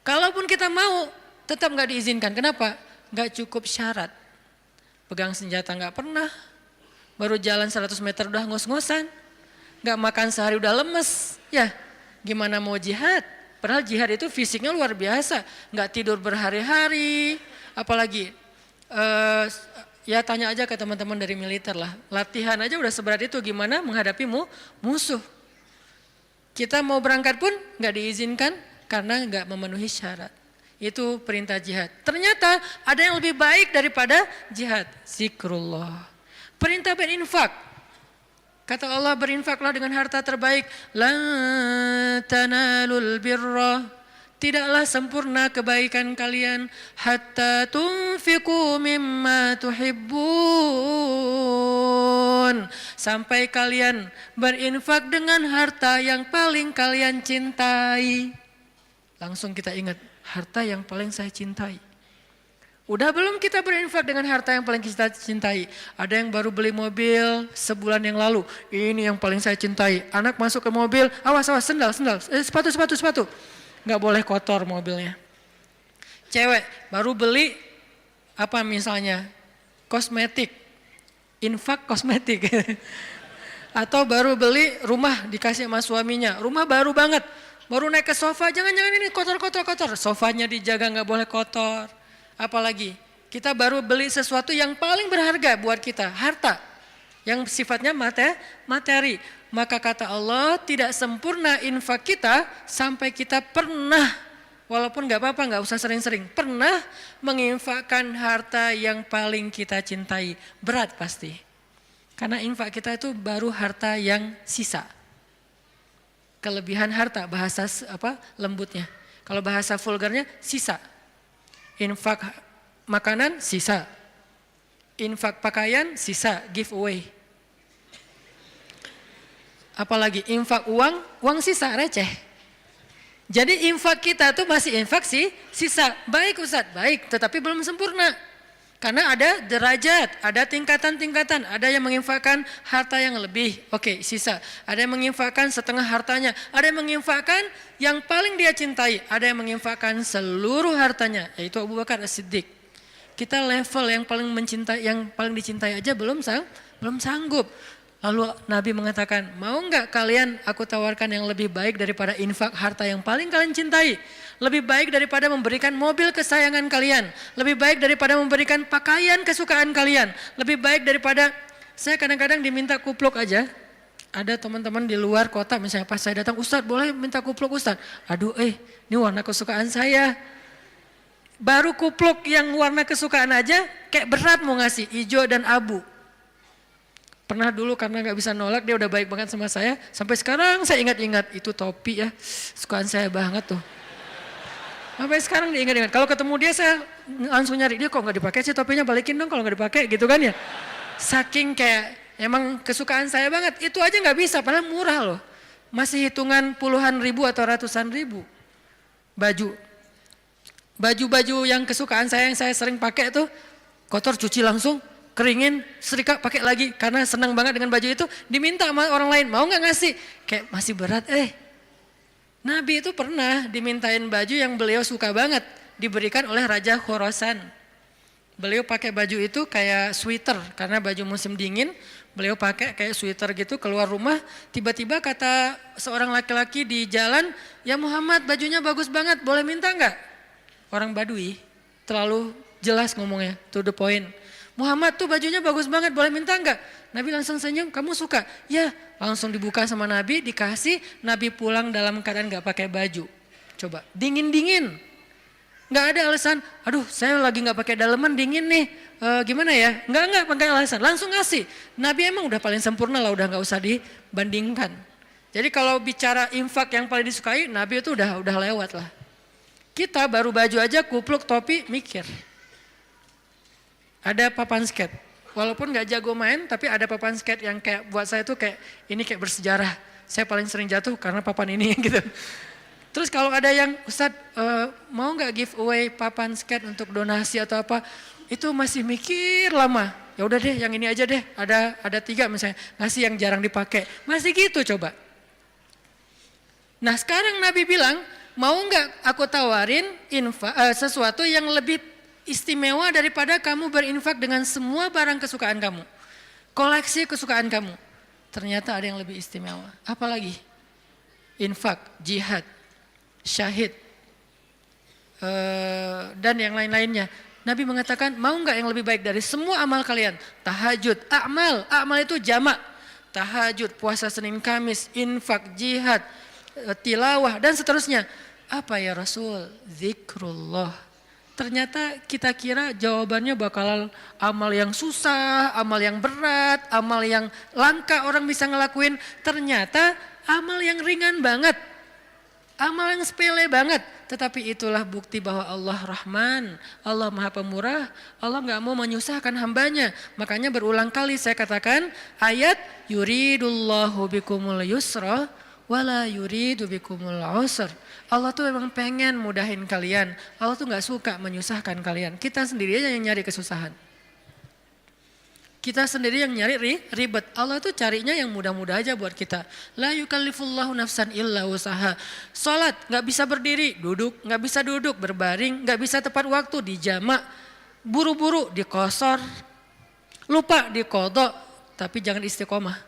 Kalaupun kita mau, tetap nggak diizinkan. Kenapa? Nggak cukup syarat. Pegang senjata nggak pernah, baru jalan 100 meter udah ngos-ngosan, nggak makan sehari udah lemes. Ya, gimana mau jihad? Padahal jihad itu fisiknya luar biasa, nggak tidur berhari-hari, apalagi ya tanya aja ke teman-teman dari militer lah. Latihan aja udah seberat itu, gimana menghadapi musuh? Kita mau berangkat pun nggak diizinkan karena nggak memenuhi syarat. Itu perintah jihad. Ternyata ada yang lebih baik daripada jihad. Zikrullah. Perintah berinfak. Kata Allah, berinfaklah dengan harta terbaik. Lan tanalul birra. Tidaklah sempurna kebaikan kalian. Hatta tunfiqu mimma tuhibbun. Sampai kalian berinfak dengan harta yang paling kalian cintai. Langsung kita ingat, harta yang paling saya cintai. Udah belum kita berinfak dengan harta yang paling kita cintai? Ada yang baru beli mobil sebulan yang lalu. Ini yang paling saya cintai. Anak masuk ke mobil, awas, sendal, sepatu. Nggak boleh kotor mobilnya. Cewek baru beli apa misalnya? Kosmetik. Infak kosmetik. Atau baru beli rumah dikasih sama suaminya. Rumah baru banget. Baru naik ke sofa, jangan-jangan ini kotor. Sofanya dijaga nggak boleh kotor. Apalagi kita baru beli sesuatu yang paling berharga buat kita, harta yang sifatnya materi. Maka kata Allah, tidak sempurna infak kita sampai kita pernah, walaupun gak apa-apa, gak usah sering-sering, pernah menginfakkan harta yang paling kita cintai. Berat pasti, karena infak kita itu baru harta yang sisa. Kelebihan harta, bahasa lembutnya. Kalau bahasa vulgarnya, sisa. Infak makanan sisa, infak pakaian sisa, giveaway. Apalagi infak uang sisa, receh. Jadi infak kita tuh masih infak sisa. Baik Ustadz, baik, tetapi belum sempurna. Karena ada derajat, ada tingkatan-tingkatan. Ada yang menginfakkan harta yang lebih, oke, sisa. Ada yang menginfakkan setengah hartanya. Ada yang menginfakkan yang paling dia cintai. Ada yang menginfakkan seluruh hartanya, yaitu Abu Bakar As-Siddiq. Kita level yang paling dicintai aja belum sanggup. Lalu Nabi mengatakan, mau enggak kalian aku tawarkan yang lebih baik daripada infak harta yang paling kalian cintai? Lebih baik daripada memberikan mobil kesayangan kalian. Lebih baik daripada memberikan pakaian kesukaan kalian. Lebih baik daripada, saya kadang-kadang diminta kupluk aja. Ada teman-teman di luar kota misalnya pas saya datang, Ustadz boleh minta kupluk Ustadz? Aduh ini warna kesukaan saya. Baru kupluk yang warna kesukaan aja kayak berat mau ngasih, hijau dan abu. Pernah dulu karena gak bisa nolak, dia udah baik banget sama saya. Sampai sekarang saya ingat-ingat, itu topi ya, sukaan saya banget tuh. Sampai sekarang diingat-ingat. Kalau ketemu dia saya langsung nyari, dia kok gak dipakai sih topinya, balikin dong kalau gak dipakai gitu kan ya. Saking kayak emang kesukaan saya banget, itu aja gak bisa padahal murah loh. Masih hitungan puluhan ribu atau ratusan ribu. Baju yang kesukaan saya yang saya sering pakai tuh, kotor cuci langsung, keringin, setrika pakai lagi. Karena senang banget dengan baju itu, diminta sama orang lain, mau gak ngasih? Kayak masih berat, Nabi itu pernah dimintain baju yang beliau suka banget, diberikan oleh Raja Khorasan. Beliau pakai baju itu kayak sweater, karena baju musim dingin, beliau pakai kayak sweater gitu keluar rumah. Tiba-tiba kata seorang laki-laki di jalan, ya Muhammad bajunya bagus banget, boleh minta enggak? Orang Badui, terlalu jelas ngomongnya, to the point. Muhammad tuh bajunya bagus banget, boleh minta enggak? Nabi langsung senyum, kamu suka? Ya, langsung dibuka sama Nabi, dikasih. Nabi pulang dalam keadaan enggak pakai baju. Coba, dingin-dingin. Enggak ada alasan, aduh saya lagi enggak pakai daleman, dingin nih. Gimana ya? Enggak pakai alasan, langsung ngasih. Nabi emang udah paling sempurna lah, udah enggak usah dibandingkan. Jadi kalau bicara infak yang paling disukai, Nabi itu udah lewat lah. Kita baru baju aja, kupluk, topi, mikir. Ada papan skate, walaupun gak jago main, tapi ada papan skate yang kayak buat saya tuh kayak ini kayak bersejarah. Saya paling sering jatuh karena papan ini gitu. Terus kalau ada yang Ustadz mau gak giveaway papan skate untuk donasi atau apa, itu masih mikir lama. Ya udah deh, yang ini aja deh. Ada 3 misalnya, ngasih yang jarang dipakai. Masih gitu coba. Nah sekarang Nabi bilang, mau gak aku tawarin sesuatu yang lebih istimewa daripada kamu berinfak dengan semua barang kesukaan kamu. Koleksi kesukaan kamu. Ternyata ada yang lebih istimewa. Apalagi? Infak, jihad, syahid, dan yang lain-lainnya. Nabi mengatakan, mau enggak yang lebih baik dari semua amal kalian? Tahajud, amal itu jamak. Tahajud, puasa Senin Kamis, infak, jihad, tilawah, dan seterusnya. Apa ya Rasul? Zikrullah. Ternyata kita kira jawabannya bakal amal yang susah, amal yang berat, amal yang langka orang bisa ngelakuin. Ternyata amal yang ringan banget, amal yang sepele banget. Tetapi itulah bukti bahwa Allah Rahman, Allah Maha Pemurah, Allah gak mau menyusahkan hambanya. Makanya berulang kali saya katakan ayat yuridullahu bikumul yusra wala yuridu bikumul usr. Allah tuh memang pengen mudahin kalian. Allah tuh nggak suka menyusahkan kalian. Kita sendiri aja yang nyari kesusahan. Kita sendiri yang nyari ribet. Allah tuh carinya yang mudah-mudah aja buat kita. La yukallifullahu nafsan illa usaha. Salat nggak bisa berdiri, duduk, nggak bisa duduk, berbaring, nggak bisa tepat waktu, dijamak, buru-buru, dikosor, lupa dikodok, tapi jangan istiqomah.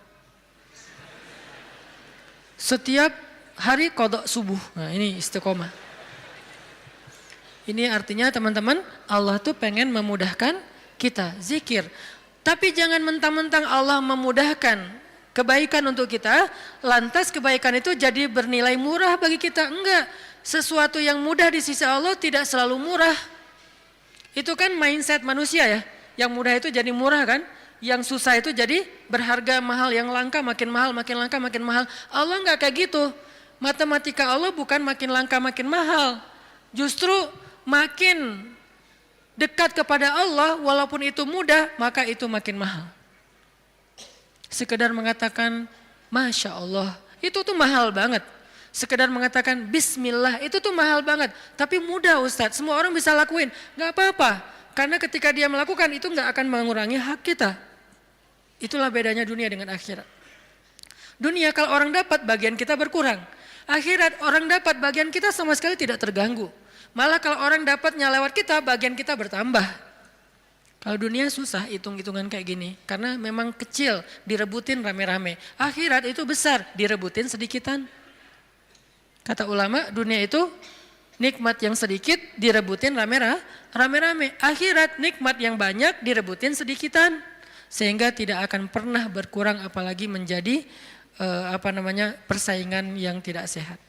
Setiap hari kodok subuh. Nah ini istiqomah. Ini artinya teman-teman, Allah tuh pengen memudahkan kita zikir. Tapi jangan mentang-mentang Allah memudahkan kebaikan untuk kita, lantas kebaikan itu jadi bernilai murah bagi kita. Enggak, sesuatu yang mudah di sisi Allah tidak selalu murah. Itu kan mindset manusia ya, yang mudah itu jadi murah kan, yang susah itu jadi berharga mahal, yang langka makin mahal, makin langka makin mahal. Allah enggak kayak gitu, matematika Allah bukan makin langka makin mahal, justru makin dekat kepada Allah, walaupun itu mudah, maka itu makin mahal. Sekedar mengatakan, Masya Allah, itu tuh mahal banget. Sekedar mengatakan Bismillah, itu tuh mahal banget. Tapi mudah Ustadz, semua orang bisa lakuin. Gak apa-apa, karena ketika dia melakukan itu gak akan mengurangi hak kita. Itulah bedanya dunia dengan akhirat. Dunia kalau orang dapat, bagian kita berkurang. Akhirat orang dapat, bagian kita sama sekali tidak terganggu. Malah kalau orang dapatnya lewat kita, bagian kita bertambah. Kalau dunia susah hitung-hitungan kayak gini. Karena memang kecil, direbutin rame-rame. Akhirat itu besar, direbutin sedikitan. Kata ulama, dunia itu nikmat yang sedikit, direbutin rame-rame. Akhirat nikmat yang banyak, direbutin sedikitan. Sehingga tidak akan pernah berkurang, apalagi menjadi persaingan yang tidak sehat.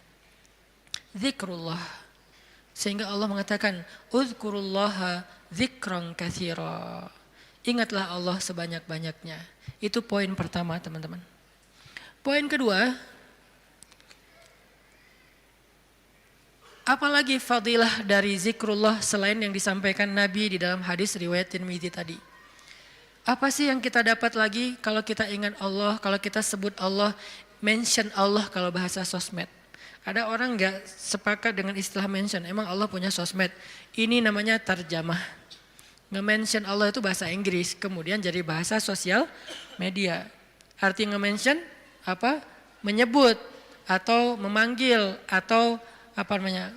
Zikrullah. Sehingga Allah mengatakan, Uzkurullaha dzikran katsira. Ingatlah Allah sebanyak-banyaknya. Itu poin pertama teman-teman. Poin kedua, apalagi fadilah dari zikrullah selain yang disampaikan Nabi di dalam hadis riwayat Tirmidzi tadi. Apa sih yang kita dapat lagi kalau kita ingat Allah, kalau kita sebut Allah, mention Allah kalau bahasa sosmed. Ada orang nggak sepakat dengan istilah mention, emang Allah punya sosmed. Ini namanya tarjamah. Nge-mention Allah itu bahasa Inggris, kemudian jadi bahasa sosial media. Arti nge-mention apa? Menyebut atau memanggil atau apa namanya?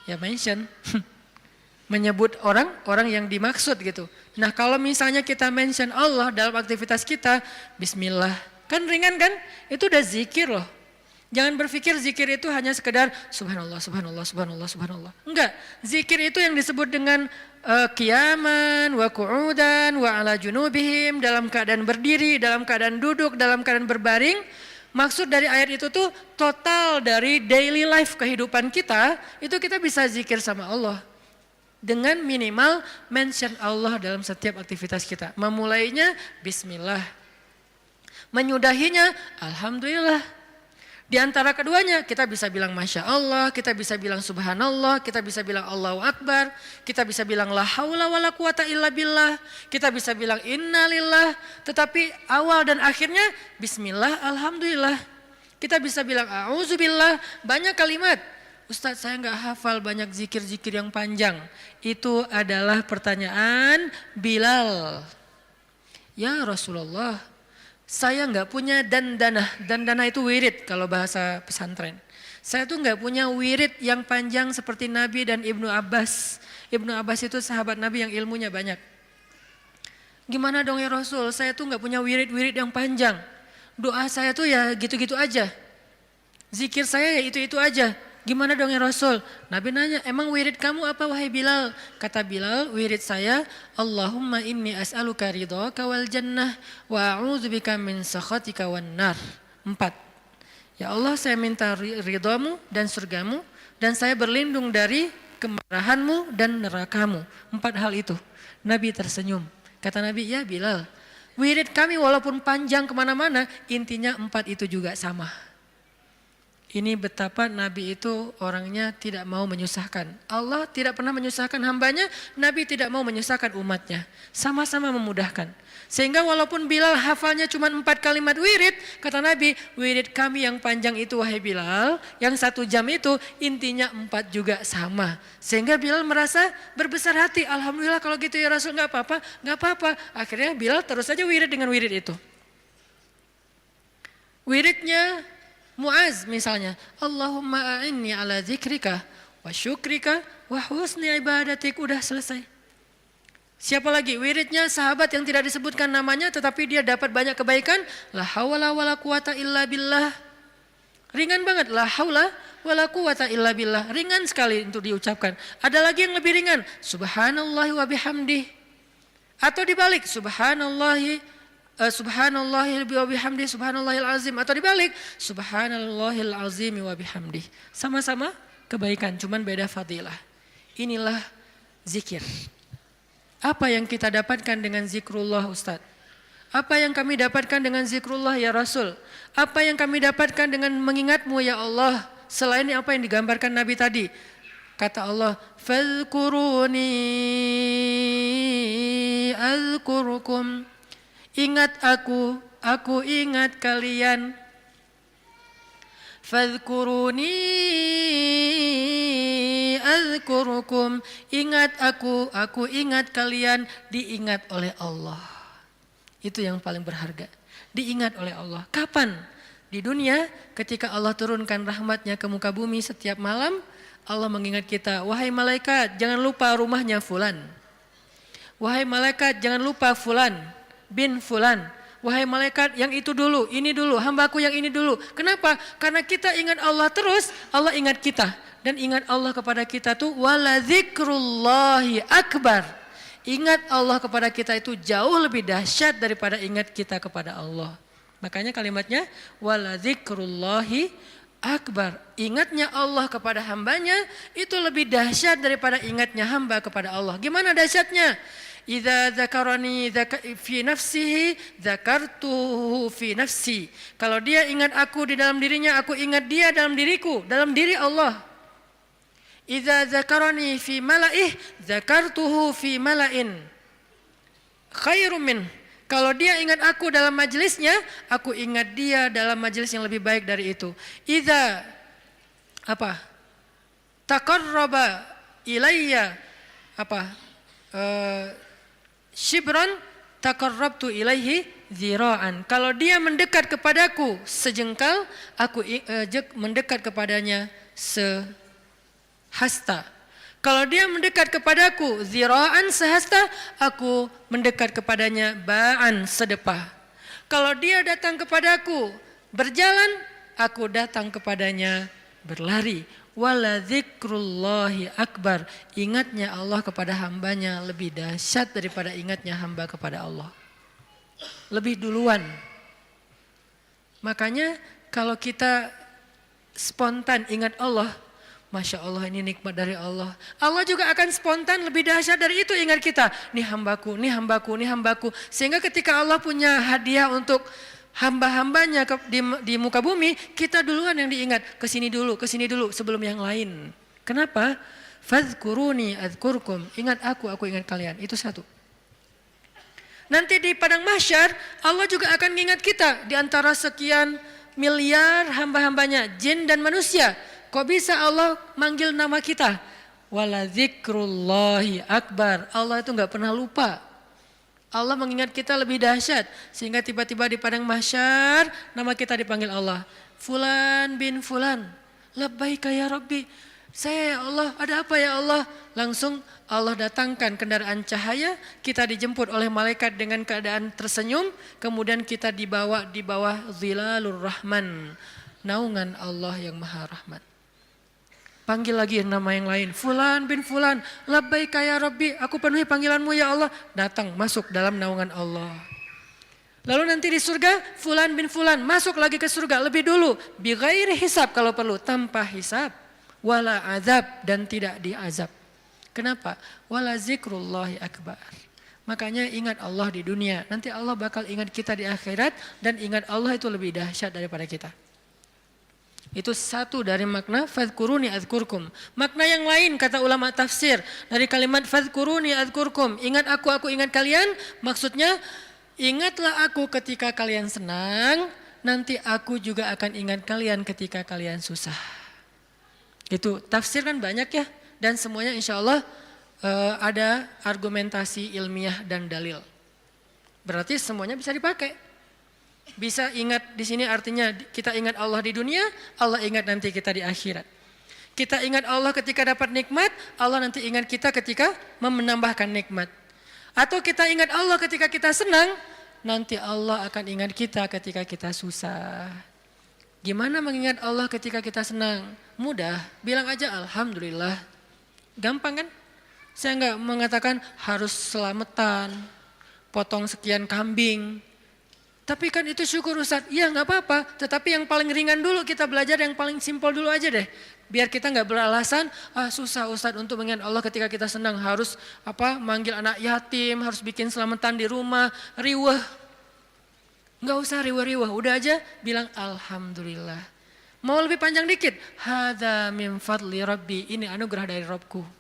Ya mention. Menyebut orang yang dimaksud gitu. Nah kalau misalnya kita mention Allah dalam aktivitas kita, Bismillah. Kan ringan kan? Itu udah zikir loh. Jangan berpikir zikir itu hanya sekedar subhanallah, subhanallah, subhanallah, subhanallah. Enggak, zikir itu yang disebut dengan qiyaman, wa qu'udan, wa ala junubihim, dalam keadaan berdiri, dalam keadaan duduk, dalam keadaan berbaring. Maksud dari ayat itu tuh total dari daily life kehidupan kita, itu kita bisa zikir sama Allah. Dengan minimal mention Allah dalam setiap aktivitas kita. Memulainya Bismillah. Menyudahinya, Alhamdulillah. Di antara keduanya kita bisa bilang Masya Allah, kita bisa bilang Subhanallah, kita bisa bilang Allahu Akbar, kita bisa bilang La haula wa la quwata illa billah, kita bisa bilang Innalillah, tetapi awal dan akhirnya Bismillah, Alhamdulillah. Kita bisa bilang A'udzubillah, banyak kalimat. Ustadz saya nggak hafal banyak zikir-zikir yang panjang. Itu adalah pertanyaan Bilal. Ya Rasulullah, saya nggak punya dandanah. Dandanah itu wirid kalau bahasa pesantren. Saya tuh nggak punya wirid yang panjang seperti Nabi dan Ibnu Abbas. Ibnu Abbas itu sahabat Nabi yang ilmunya banyak. Gimana dong ya Rasul, saya tuh nggak punya wirid-wirid yang panjang. Doa saya tuh ya gitu-gitu aja. Zikir saya ya itu-itu aja. Gimana dong ya Rasul? Nabi nanya, emang wirid kamu apa wahai Bilal? Kata Bilal, wirid saya, Allahumma inni as'aluka ridhaka wal jannah wa a'udzubika min sakhatika wan nar. 4. Ya Allah, saya minta ridhamu dan surgamu dan saya berlindung dari kemarahanmu dan nerakamu. 4 hal itu. Nabi tersenyum. Kata Nabi, ya Bilal, wirid kami walaupun panjang kemana-mana, intinya 4 itu juga sama. Ini betapa Nabi itu orangnya tidak mau menyusahkan. Allah tidak pernah menyusahkan hambanya, Nabi tidak mau menyusahkan umatnya. Sama-sama memudahkan. Sehingga walaupun Bilal hafalnya cuma 4 kalimat wirid, kata Nabi, wirid kami yang panjang itu wahai Bilal, yang 1 jam itu intinya 4 juga sama. Sehingga Bilal merasa berbesar hati, alhamdulillah kalau gitu ya Rasul, gak apa-apa, gak apa-apa. Akhirnya Bilal terus saja wirid dengan wirid itu. Wiridnya Muaz misalnya, Allahumma a'inni ala zikrika wa syukrika wa husni ibadatik, udah selesai. Siapa lagi? Wiridnya sahabat yang tidak disebutkan namanya tetapi dia dapat banyak kebaikan, la haula wala quwata illa billah. Ringan banget, la haula wala quwata illa billah, ringan sekali untuk diucapkan. Ada lagi yang lebih ringan, subhanallahi wa bihamdih. Atau dibalik, subhanallahil wa bihamdi subhanallahil azim, atau dibalik subhanallahil azim wa bihamdi. Sama-sama kebaikan, cuman beda fadilah. Inilah zikir. Apa yang kita dapatkan dengan zikrullah Ustaz? Apa yang kami dapatkan dengan zikrullah ya Rasul? Apa yang kami dapatkan dengan mengingatmu ya Allah? Selain apa yang digambarkan Nabi tadi. Kata Allah, fadhkuruni azkurukum. Ingat aku ingat kalian. Fadhkuruni azkurukum. Ingat aku ingat kalian, diingat oleh Allah. Itu yang paling berharga. Diingat oleh Allah. Kapan? Di dunia ketika Allah turunkan rahmatnya ke muka bumi setiap malam, Allah mengingat kita, wahai malaikat jangan lupa rumahnya fulan. Wahai malaikat jangan lupa fulan bin fulan. Wahai malaikat yang itu dulu, ini dulu, hambaku yang ini dulu. Kenapa? Karena kita ingat Allah terus, Allah ingat kita. Dan ingat Allah kepada kita tuh wala dzikrullahi akbar. Ingat Allah kepada kita itu jauh lebih dahsyat daripada ingat kita kepada Allah. Makanya kalimatnya wala dzikrullahi akbar. Ingatnya Allah kepada hambanya itu lebih dahsyat daripada ingatnya hamba kepada Allah. Gimana dahsyatnya? Idza dzakarani fi nafsihi dzakartuhu fi nafsi. Kalau dia ingat aku di dalam dirinya, aku ingat dia dalam diriku, dalam diri Allah. Idza dzakarani fi mala'ih dzakartuhu fi mala'in khairum min. Kalau dia ingat aku dalam majelisnya, aku ingat dia dalam majelis yang lebih baik dari itu. Idza taqarraba ilayya shibran taqarrabtu ilaihi zira'an. Kalau dia mendekat kepadaku sejengkal, aku mendekat kepadanya sehasta. Kalau dia mendekat kepadaku zira'an sehasta, aku mendekat kepadanya ba'an sedepah. Kalau dia datang kepadaku berjalan, aku datang kepadanya berlari. Wala dzikrullahi akbar. Ingatnya Allah kepada hambanya lebih dahsyat daripada ingatnya hamba kepada Allah. Lebih duluan. Makanya kalau kita spontan ingat Allah, Masya Allah ini nikmat dari Allah. Allah juga akan spontan lebih dahsyat dari itu ingat kita. Nih hambaku, nih hambaku, nih hambaku. Sehingga ketika Allah punya hadiah untuk hamba-hambanya di muka bumi, kita duluan yang diingat. Kesini dulu sebelum yang lain. Kenapa? Fadhkuruni adzkurkum. Ingat aku ingat kalian. Itu satu. Nanti di padang mahsyar Allah juga akan mengingat kita. Di antara sekian miliar hamba-hambanya, jin dan manusia. Kok bisa Allah manggil nama kita? Wala dzikrullahi akbar. Allah itu gak pernah lupa. Allah mengingat kita lebih dahsyat. Sehingga tiba-tiba di padang mahsyar nama kita dipanggil Allah. Fulan bin fulan. Labbaika ya Rabbi. Saya ya Allah, ada apa ya Allah? Langsung Allah datangkan kendaraan cahaya. Kita dijemput oleh malaikat dengan keadaan tersenyum. Kemudian kita dibawa di bawah zilalur rahman. Naungan Allah yang maha rahmat. Panggil lagi nama yang lain. Fulan bin fulan. Labbaika ya Rabbi. Aku penuhi panggilanmu ya Allah. Datang masuk dalam naungan Allah. Lalu nanti di surga. Fulan bin fulan. Masuk lagi ke surga lebih dulu. Bi ghairi hisab kalau perlu. Tanpa hisab. Wala azab. Dan tidak diazab. Kenapa? Wala zikrullahi akbar. Makanya ingat Allah di dunia. Nanti Allah bakal ingat kita di akhirat. Dan ingat Allah itu lebih dahsyat daripada kita. Itu satu dari makna fadhkuruni adzkurkum. Makna yang lain kata ulama tafsir dari kalimat fadhkuruni adzkurkum, ingat aku ingat kalian, maksudnya ingatlah aku ketika kalian senang, nanti aku juga akan ingat kalian ketika kalian susah. Itu tafsir kan banyak ya, dan semuanya insya Allah ada argumentasi ilmiah dan dalil. Berarti semuanya bisa dipakai. Bisa ingat di sini artinya kita ingat Allah di dunia, Allah ingat nanti kita di akhirat. Kita ingat Allah ketika dapat nikmat, Allah nanti ingat kita ketika menambahkan nikmat. Atau kita ingat Allah ketika kita senang, nanti Allah akan ingat kita ketika kita susah. Gimana mengingat Allah ketika kita senang? Mudah, bilang aja alhamdulillah. Gampang kan? Saya enggak mengatakan harus selamatan, potong sekian kambing. Tapi kan itu syukur Ustadz, ya nggak apa-apa. Tetapi yang paling ringan dulu kita belajar, yang paling simpel dulu aja deh. Biar kita nggak beralasan, susah Ustadz untuk mengingat Allah ketika kita senang. Harus manggil anak yatim, harus bikin selamatan di rumah, riweh. Nggak usah riweh-riweh, udah aja bilang alhamdulillah. Mau lebih panjang dikit, hadza min fadli rabbi, ini anugerah dari Rabbku.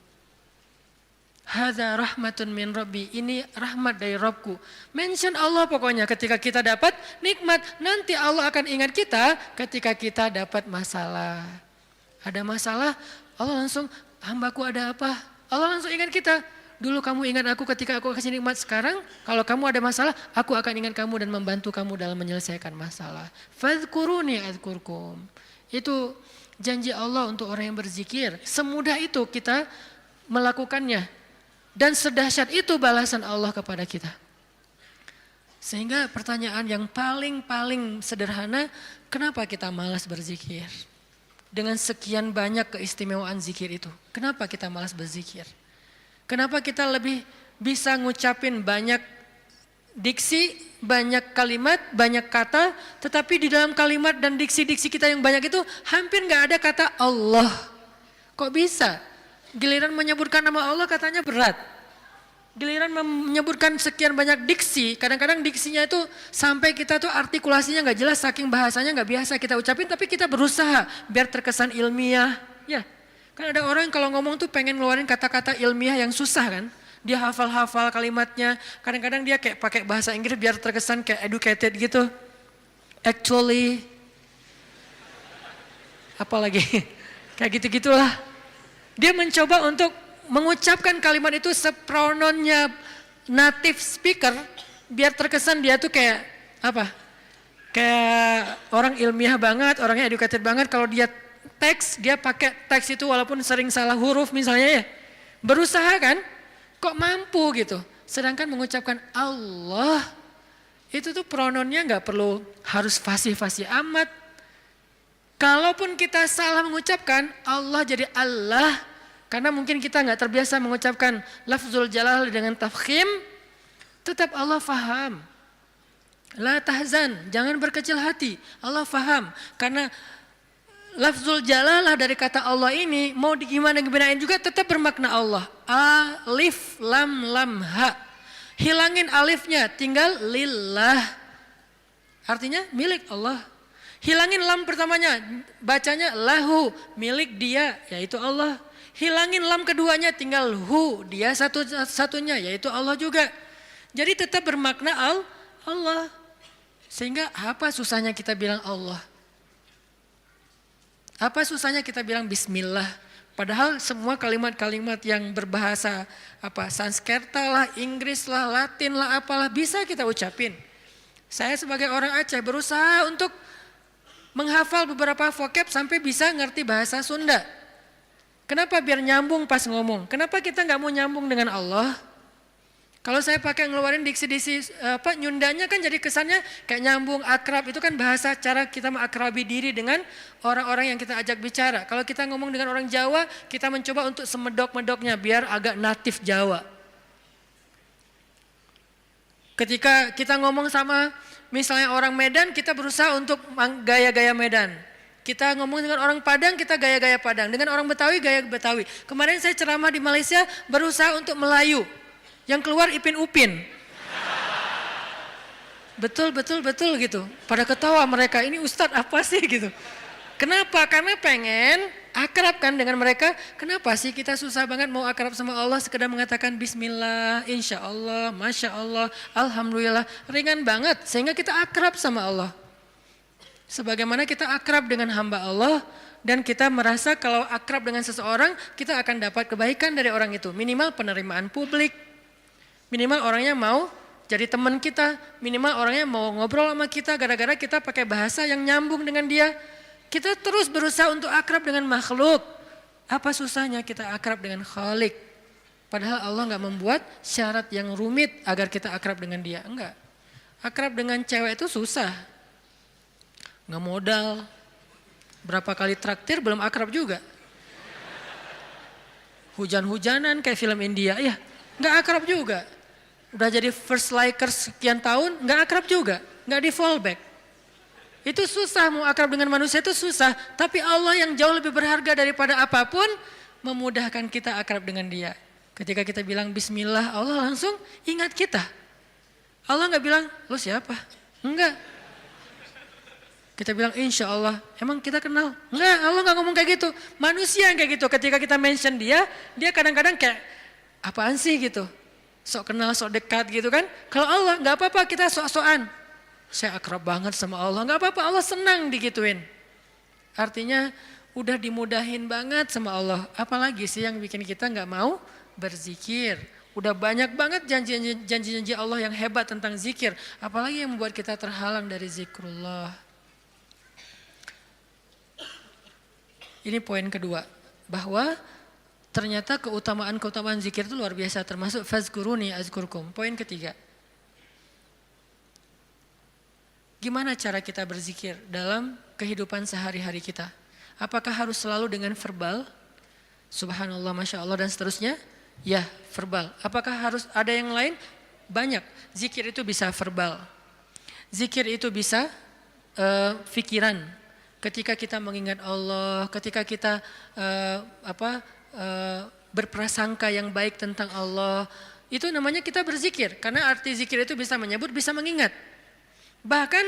Hadza rahmatun min rabbi, ini rahmat dari Rabbku. Mention Allah pokoknya ketika kita dapat nikmat, nanti Allah akan ingat kita ketika kita dapat masalah. Ada masalah, Allah langsung, hambaku ada apa? Allah langsung ingat kita. Dulu kamu ingat aku ketika aku kasih nikmat, sekarang kalau kamu ada masalah, aku akan ingat kamu dan membantu kamu dalam menyelesaikan masalah. Fadhkuruni adzkurkum. Itu janji Allah untuk orang yang berzikir. Semudah itu kita melakukannya. Dan sedahsyat itu balasan Allah kepada kita. Sehingga pertanyaan yang paling sederhana, kenapa kita malas berzikir? Dengan sekian banyak keistimewaan zikir itu, kenapa kita malas berzikir? Kenapa kita lebih bisa ngucapin banyak diksi, banyak kalimat, banyak kata, tetapi di dalam kalimat dan diksi-diksi kita yang banyak itu hampir nggak ada kata Allah. Kok bisa? Giliran menyebutkan nama Allah katanya berat. Giliran menyebutkan sekian banyak diksi, kadang-kadang diksinya itu sampai kita tuh artikulasinya nggak jelas, saking bahasanya nggak biasa kita ucapin, tapi kita berusaha biar terkesan ilmiah. Ya, kan ada orang kalau ngomong tuh pengen ngeluarin kata-kata ilmiah yang susah kan. Dia hafal-hafal kalimatnya, kadang-kadang dia kayak pakai bahasa Inggris biar terkesan kayak educated gitu. Actually, apalagi kayak gitu-gitulah. Dia mencoba untuk mengucapkan kalimat itu seprononnya native speaker biar terkesan dia tuh kayak kayak orang ilmiah banget, orangnya educated banget. Kalau dia teks, dia pakai teks itu walaupun sering salah huruf misalnya ya. Berusaha kan, kok mampu gitu. Sedangkan mengucapkan Allah, itu tuh prononnya nggak perlu harus fasih-fasih amat. Kalaupun kita salah mengucapkan Allah jadi Allah, karena mungkin kita nggak terbiasa mengucapkan lafzul jalal dengan tafkhim, tetap Allah faham. La tahzan, jangan berkecil hati. Allah faham, karena lafzul jalalah dari kata Allah ini mau gimanain juga tetap bermakna Allah. Alif lam lam ha. Hilangin alifnya, tinggal lillah. Artinya milik Allah. Hilangin lam pertamanya, bacanya lahu, milik dia, yaitu Allah. Hilangin lam keduanya, tinggal hu, dia satunya, yaitu Allah juga. Jadi tetap bermakna Allah. Sehingga apa susahnya kita bilang Allah? Apa susahnya kita bilang bismillah? Padahal semua kalimat-kalimat yang berbahasa Sanskerta lah, Inggris lah, Latin lah, apalah bisa kita ucapin. Saya sebagai orang Aceh berusaha untuk menghafal beberapa vocab sampai bisa ngerti bahasa Sunda. Kenapa? Biar nyambung pas ngomong. Kenapa kita nggak mau nyambung dengan Allah? Kalau saya pakai ngeluarin diksi-diksi nyundanya kan jadi kesannya kayak nyambung, akrab. Itu kan bahasa cara kita mengakrabi diri dengan orang-orang yang kita ajak bicara. Kalau kita ngomong dengan orang Jawa, kita mencoba untuk semedok-medoknya biar agak natif Jawa. Ketika kita ngomong sama misalnya orang Medan, kita berusaha untuk gaya-gaya Medan. Kita ngomong dengan orang Padang, kita gaya-gaya Padang. Dengan orang Betawi, gaya Betawi. Kemarin saya ceramah di Malaysia, berusaha untuk Melayu. Yang keluar Ipin Upin. Betul gitu. Pada ketawa mereka, ini Ustadz apa sih gitu. Kenapa? Karena pengen akrab kan dengan mereka. Kenapa sih kita susah banget mau akrab sama Allah, sekedar mengatakan bismillah, insya Allah, masya Allah, alhamdulillah. Ringan banget sehingga kita akrab sama Allah. Sebagaimana kita akrab dengan hamba Allah dan kita merasa kalau akrab dengan seseorang kita akan dapat kebaikan dari orang itu. Minimal penerimaan publik, minimal orangnya mau jadi teman kita, minimal orangnya mau ngobrol sama kita gara-gara kita pakai bahasa yang nyambung dengan dia. Kita terus berusaha untuk akrab dengan makhluk. Apa susahnya kita akrab dengan Khalik? Padahal Allah nggak membuat syarat yang rumit agar kita akrab dengan dia. Enggak. Akrab dengan cewek itu susah. Nggak modal. Berapa kali traktir belum akrab juga. Hujan-hujanan kayak film India, ya nggak akrab juga. Udah jadi first likers sekian tahun, nggak akrab juga. Nggak di fallback. Itu susah, mau akrab dengan manusia itu susah. Tapi Allah yang jauh lebih berharga daripada apapun, memudahkan kita akrab dengan dia. Ketika kita bilang bismillah, Allah langsung ingat kita. Allah nggak bilang, lo siapa? Enggak. Kita bilang insya Allah, emang kita kenal? Enggak, Allah nggak ngomong kayak gitu. Manusia yang kayak gitu, ketika kita mention dia kadang-kadang kayak, apaan sih gitu. Sok kenal, sok dekat gitu kan. Kalau Allah nggak apa-apa, kita sok-sokan. Saya akrab banget sama Allah, nggak apa-apa, Allah senang digituin. Artinya udah dimudahin banget sama Allah. Apalagi sih yang bikin kita nggak mau berzikir. Udah banyak banget janji-janji Allah yang hebat tentang zikir. Apalagi yang membuat kita terhalang dari zikrullah. Ini poin kedua, bahwa ternyata keutamaan zikir itu luar biasa, termasuk fazkuruni azkurkum. Poin ketiga. Gimana cara kita berzikir dalam kehidupan sehari-hari kita? Apakah harus selalu dengan verbal? Subhanallah, Masya Allah dan seterusnya? Ya, verbal. Apakah harus ada yang lain? Banyak. Zikir itu bisa verbal. Zikir itu bisa fikiran. Ketika kita mengingat Allah, ketika kita berprasangka yang baik tentang Allah, itu namanya kita berzikir. Karena arti zikir itu bisa menyebut, bisa mengingat. Bahkan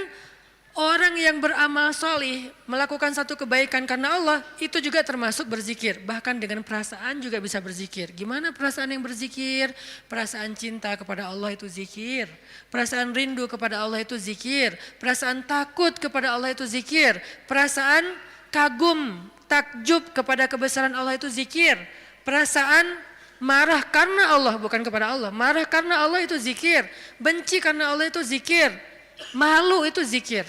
orang yang beramal solih melakukan satu kebaikan karena Allah itu juga termasuk berzikir. Bahkan dengan perasaan juga bisa berzikir. Gimana perasaan yang berzikir? Perasaan cinta kepada Allah itu zikir. Perasaan rindu kepada Allah itu zikir. Perasaan takut kepada Allah itu zikir. Perasaan kagum, takjub kepada kebesaran Allah itu zikir. Perasaan marah karena Allah, bukan kepada Allah. Marah karena Allah itu zikir. Benci karena Allah itu zikir. Malu itu zikir.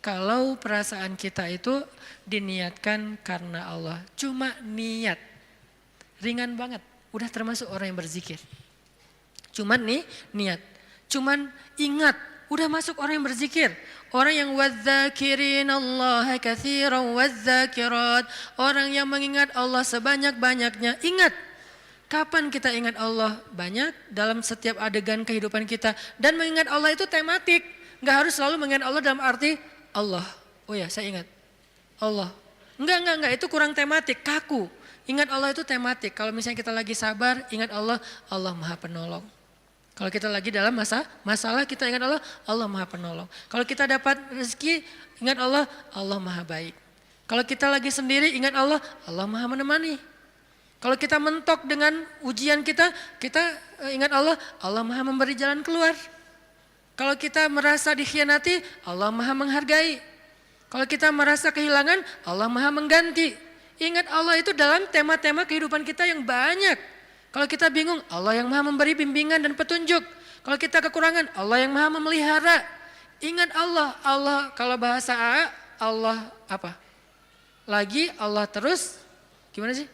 Kalau perasaan kita itu diniatkan karena Allah. Cuma niat. Ringan banget. Udah termasuk orang yang berzikir. Cuman nih niat. Cuman ingat. Udah masuk orang yang berzikir. Orang yang wadzakirin Allah katsiran wadzakirat. Orang yang mengingat Allah sebanyak-banyaknya. Ingat. Kapan kita ingat Allah? Banyak dalam setiap adegan kehidupan kita. Dan mengingat Allah itu tematik. Nggak harus selalu mengingat Allah dalam arti Allah. Oh ya, saya ingat Allah. Enggak, itu kurang tematik, kaku. Ingat Allah itu tematik. Kalau misalnya kita lagi sabar, ingat Allah, Allah Maha Penolong. Kalau kita lagi dalam masalah, kita ingat Allah, Allah Maha Penolong. Kalau kita dapat rezeki, ingat Allah, Allah Maha Baik. Kalau kita lagi sendiri, ingat Allah, Allah Maha Menemani. Kalau kita mentok dengan ujian kita ingat Allah, Allah Maha Memberi jalan keluar. Kalau kita merasa dikhianati, Allah Maha Menghargai. Kalau kita merasa kehilangan, Allah Maha Mengganti. Ingat Allah itu dalam tema-tema kehidupan kita yang banyak. Kalau kita bingung, Allah yang Maha Memberi bimbingan dan petunjuk. Kalau kita kekurangan, Allah yang Maha Memelihara. Ingat Allah, Allah kalau bahasa Allah apa? Lagi Allah terus, gimana sih?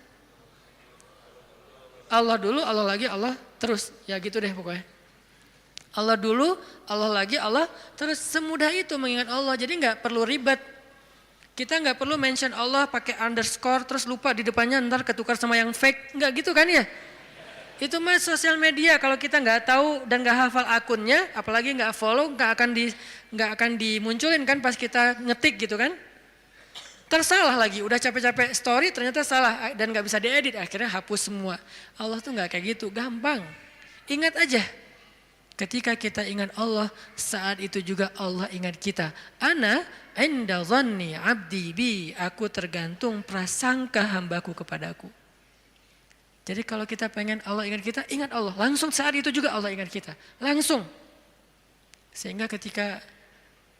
Allah dulu, Allah lagi, Allah terus. Ya gitu deh pokoknya. Allah dulu, Allah lagi, Allah terus, semudah itu mengingat Allah. Jadi nggak perlu ribet. Kita nggak perlu mention Allah pakai underscore terus lupa di depannya ntar ketukar sama yang fake. Nggak gitu kan ya? Itu mah sosial media, kalau kita nggak tahu dan nggak hafal akunnya, apalagi nggak follow, nggak akan dimunculin kan pas kita ngetik gitu kan? Tersalah lagi, udah capek-capek story ternyata salah dan nggak bisa diedit, akhirnya hapus semua. Allah tuh nggak kayak gitu, gampang. Ingat aja. Ketika kita ingat Allah, saat itu juga Allah ingat kita. Ana inda dhanni abdi bi, aku tergantung prasangka hambaku kepadaku. Jadi kalau kita pengen Allah ingat kita, ingat Allah. Langsung saat itu juga Allah ingat kita. Langsung. Sehingga ketika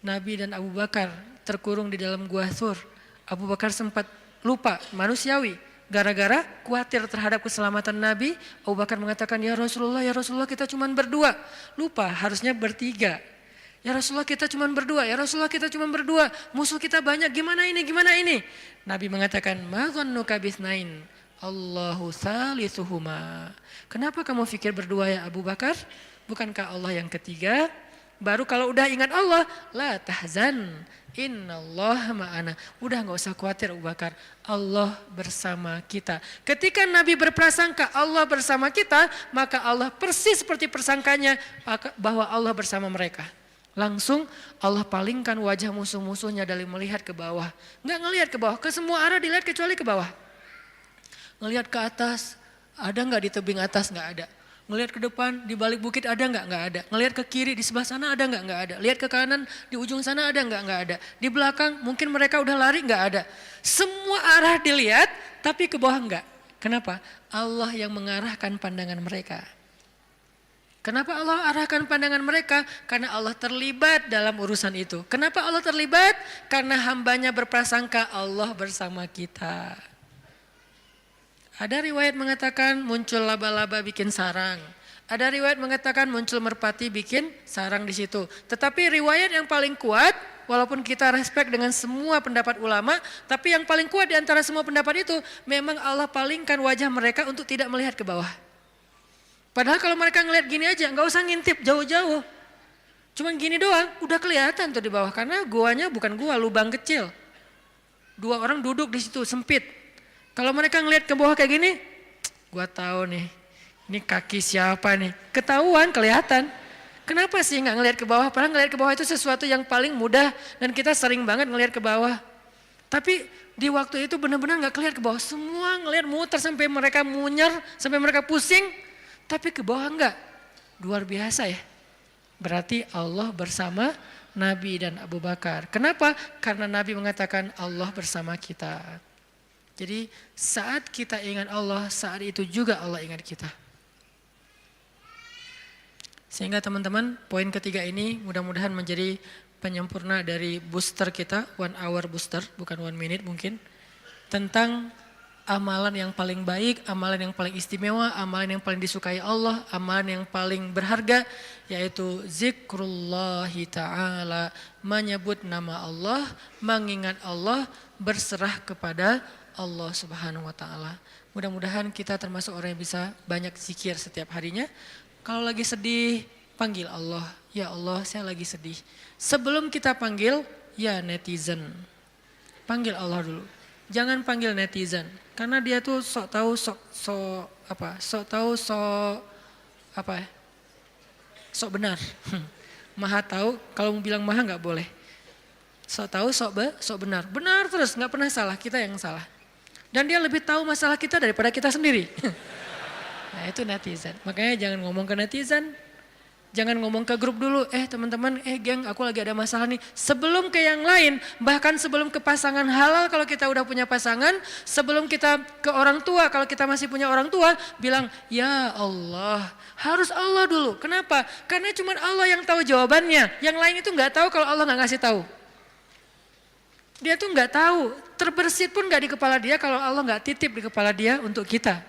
Nabi dan Abu Bakar terkurung di dalam gua Thur, Abu Bakar sempat lupa, manusiawi. Gara-gara khawatir terhadap keselamatan Nabi, Abu Bakar mengatakan, ya Rasulullah kita cuma berdua. Lupa, harusnya bertiga. Ya Rasulullah kita cuma berdua, ya Rasulullah kita cuma berdua. Musuh kita banyak, gimana ini? Nabi mengatakan, ma dhannuka bisnain, Allahu salisuhuma. Kenapa kamu pikir berdua ya Abu Bakar? Bukankah Allah yang ketiga? Baru kalau udah ingat Allah, la tahzan, innallaha ma'ana. Udah gak usah khawatir Abu Bakar, Allah bersama kita. Ketika Nabi berprasangka Allah bersama kita, maka Allah persis seperti persangkanya bahwa Allah bersama mereka. Langsung Allah palingkan wajah musuh-musuhnya dari melihat ke bawah. Gak ngelihat ke bawah, ke semua arah dilihat kecuali ke bawah. Ngelihat ke atas, ada gak di tebing atas? Gak ada. Ngelihat ke depan, di balik bukit ada nggak? Nggak ada. Ngelihat ke kiri, di sebelah sana ada nggak? Nggak ada. Lihat ke kanan, di ujung sana ada nggak? Nggak ada. Di belakang, mungkin mereka udah lari, nggak ada. Semua arah dilihat, tapi ke bawah nggak. Kenapa? Allah yang mengarahkan pandangan mereka. Kenapa Allah arahkan pandangan mereka? Karena Allah terlibat dalam urusan itu. Kenapa Allah terlibat? Karena hambanya berprasangka Allah bersama kita. Ada riwayat mengatakan muncul laba-laba bikin sarang. Ada riwayat mengatakan muncul merpati bikin sarang di situ. Tetapi riwayat yang paling kuat, walaupun kita respect dengan semua pendapat ulama, tapi yang paling kuat di antara semua pendapat itu, memang Allah palingkan wajah mereka untuk tidak melihat ke bawah. Padahal kalau mereka ngelihat gini aja, nggak usah ngintip jauh-jauh. Cuman gini doang, udah kelihatan tuh di bawah. Karena guanya bukan gua, lubang kecil. 2 orang duduk di situ, sempit. Kalau mereka ngelihat ke bawah kayak gini, gua tahu nih, ini kaki siapa nih? Ketahuan, kelihatan. Kenapa sih nggak ngelihat ke bawah? Padahal ngelihat ke bawah itu sesuatu yang paling mudah dan kita sering banget ngelihat ke bawah. Tapi di waktu itu benar-benar nggak kelihatan ke bawah. Semua ngelihat muter sampai mereka munyer, sampai mereka pusing. Tapi ke bawah enggak. Luar biasa ya. Berarti Allah bersama Nabi dan Abu Bakar. Kenapa? Karena Nabi mengatakan Allah bersama kita. Jadi saat kita ingat Allah, saat itu juga Allah ingat kita. Sehingga teman-teman, poin ketiga ini mudah-mudahan menjadi penyempurna dari booster kita, 1 hour booster, bukan 1 minute mungkin. Tentang amalan yang paling baik, amalan yang paling istimewa, amalan yang paling disukai Allah, amalan yang paling berharga, yaitu zikrullahi ta'ala, menyebut nama Allah, mengingat Allah, berserah kepada Allah Subhanahu wa taala. Mudah-mudahan kita termasuk orang yang bisa banyak zikir setiap harinya. Kalau lagi sedih, panggil Allah. Ya Allah, saya lagi sedih. Sebelum kita panggil, ya netizen. Panggil Allah dulu. Jangan panggil netizen. Karena dia tuh sok tahu, sok benar. Maha tahu, kalau mau bilang maha nggak boleh. Sok tahu, sok benar. Benar terus, nggak pernah salah, kita yang salah. Dan dia lebih tahu masalah kita daripada kita sendiri. Nah itu netizen. Makanya jangan ngomong ke netizen. Jangan ngomong ke grup dulu. Teman-teman, geng aku lagi ada masalah nih. Sebelum ke yang lain, bahkan sebelum ke pasangan halal kalau kita udah punya pasangan. Sebelum kita ke orang tua, kalau kita masih punya orang tua. Bilang, ya Allah. Harus Allah dulu. Kenapa? Karena cuma Allah yang tahu jawabannya. Yang lain itu gak tahu kalau Allah gak ngasih tahu. Dia tuh nggak tahu, terbersit pun nggak di kepala dia kalau Allah nggak titip di kepala dia untuk kita.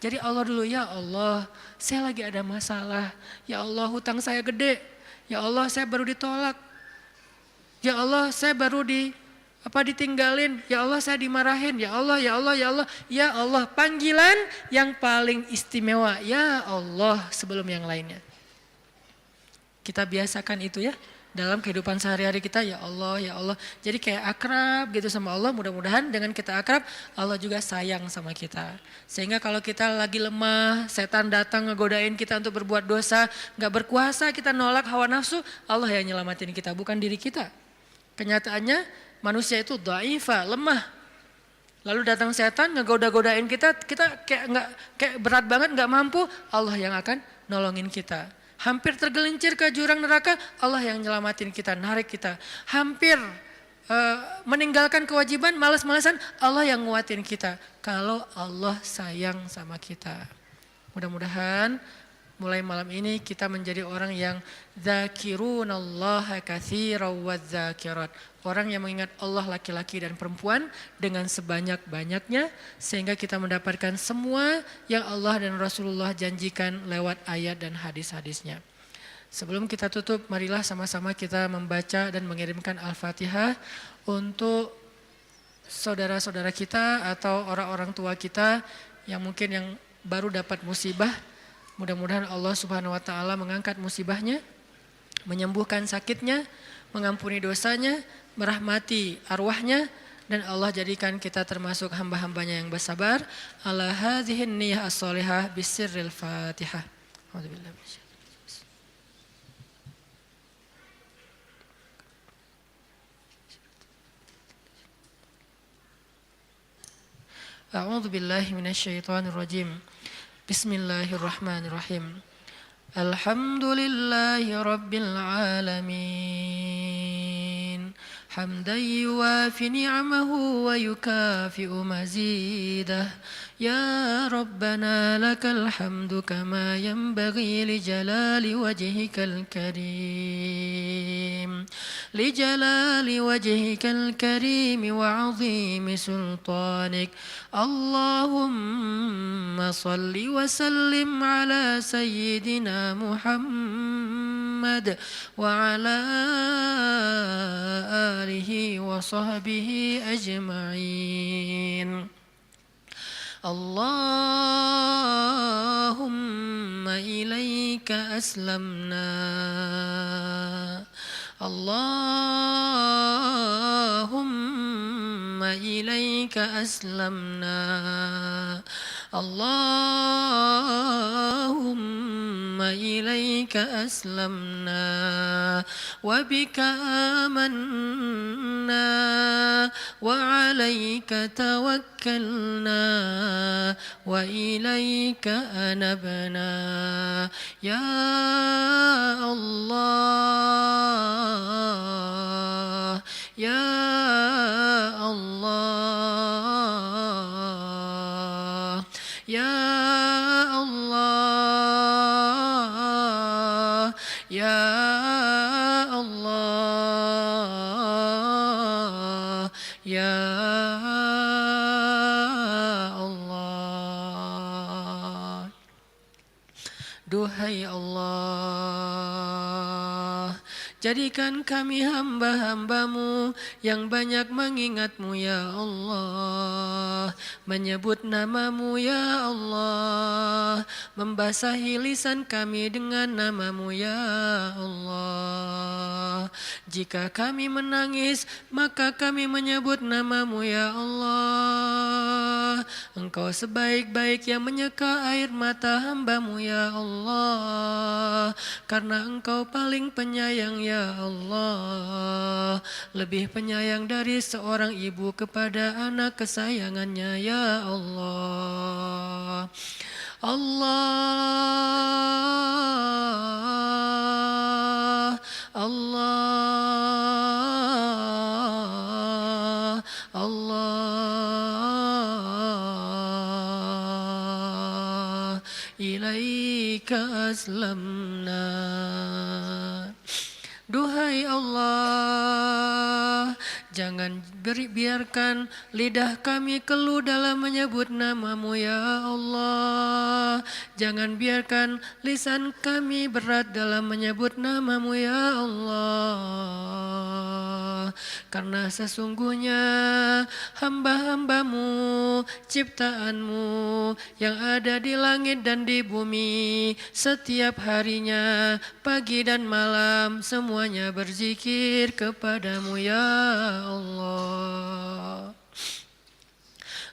Jadi Allah dulu, ya Allah, saya lagi ada masalah. Ya Allah, hutang saya gede. Ya Allah, saya baru ditolak. Ya Allah, saya baru ditinggalin. Ya Allah, saya dimarahin. Ya Allah, ya Allah, ya Allah. Ya Allah, panggilan yang paling istimewa. Ya Allah, sebelum yang lainnya. Kita biasakan itu ya. Dalam kehidupan sehari-hari kita, ya Allah, ya Allah. Jadi kayak akrab gitu sama Allah, mudah-mudahan dengan kita akrab, Allah juga sayang sama kita. Sehingga kalau kita lagi lemah, setan datang ngegodain kita untuk berbuat dosa, gak berkuasa, kita nolak hawa nafsu, Allah yang nyelamatin kita, bukan diri kita. Kenyataannya manusia itu dhaifah, lemah. Lalu datang setan ngegoda-godain kita kayak berat banget, gak mampu, Allah yang akan nolongin kita. Hampir tergelincir ke jurang neraka, Allah yang nyelamatin kita, narik kita. Hampir meninggalkan kewajiban, malas-malasan, Allah yang nguatin kita. Kalau Allah sayang sama kita. Mudah-mudahan mulai malam ini kita menjadi orang yang zakirunallaha katsiran wadzakirat. Orang yang mengingat Allah laki-laki dan perempuan dengan sebanyak-banyaknya sehingga kita mendapatkan semua yang Allah dan Rasulullah janjikan lewat ayat dan hadis-hadisnya. Sebelum kita tutup, marilah sama-sama kita membaca dan mengirimkan Al-Fatihah untuk saudara-saudara kita atau orang-orang tua kita yang mungkin yang baru dapat musibah. Mudah-mudahan Allah Subhanahu wa taala mengangkat musibahnya, menyembuhkan sakitnya, mengampuni dosanya, merahmati arwahnya, dan Allah jadikan kita termasuk hamba-hambanya yang bersabar. Ala hadhihi niyyah as-shalihah bisirril Fatihah. A'udzubillahi minasyaitonir A'udzu billahi minasyaitonir rajim. Bismillahirrahmanirrahim. Alhamdulillahi rabbil alamin. Hamdan yuwafi ni'amahu wa yukafi'u mazidah. Ya Rabbana lakal hamdu kama yanbaghi li jalali wajhikal karim. لجلال وجهك الكريم وعظيم سلطانك اللهم صل وسلم على سيدنا محمد وعلى آله وصحبه أجمعين اللهم إليك أسلمنا اللهم إليك أسلمنا اللهم إليك أسلمنا وبك آمنا وعليك توكلنا وإليك أنبنا يا الله يا الله يا الله يا الله يا الله Duhai Allah, jadikan kami hamba-hambamu yang banyak mengingatmu ya Allah, menyebut namamu ya Allah, membasahi lisan kami dengan namamu ya Allah. Jika kami menangis, maka kami menyebut namamu ya Allah. Engkau sebaik-baik yang menyeka air mata hambamu ya Allah, karena Engkau paling penyayang ya Allah, lebih penyayang dari seorang ibu kepada anak kesayangannya ya Allah. Allah Allah Allah ilaika aslamna. Duhai Allah, jangan biarkan lidah kami keluh dalam menyebut namamu ya Allah. Jangan biarkan lisan kami berat dalam menyebut namamu ya Allah. Karena sesungguhnya hamba-hambamu, ciptaanmu yang ada di langit dan di bumi, setiap harinya, pagi dan malam, semuanya berzikir kepadamu ya Allah.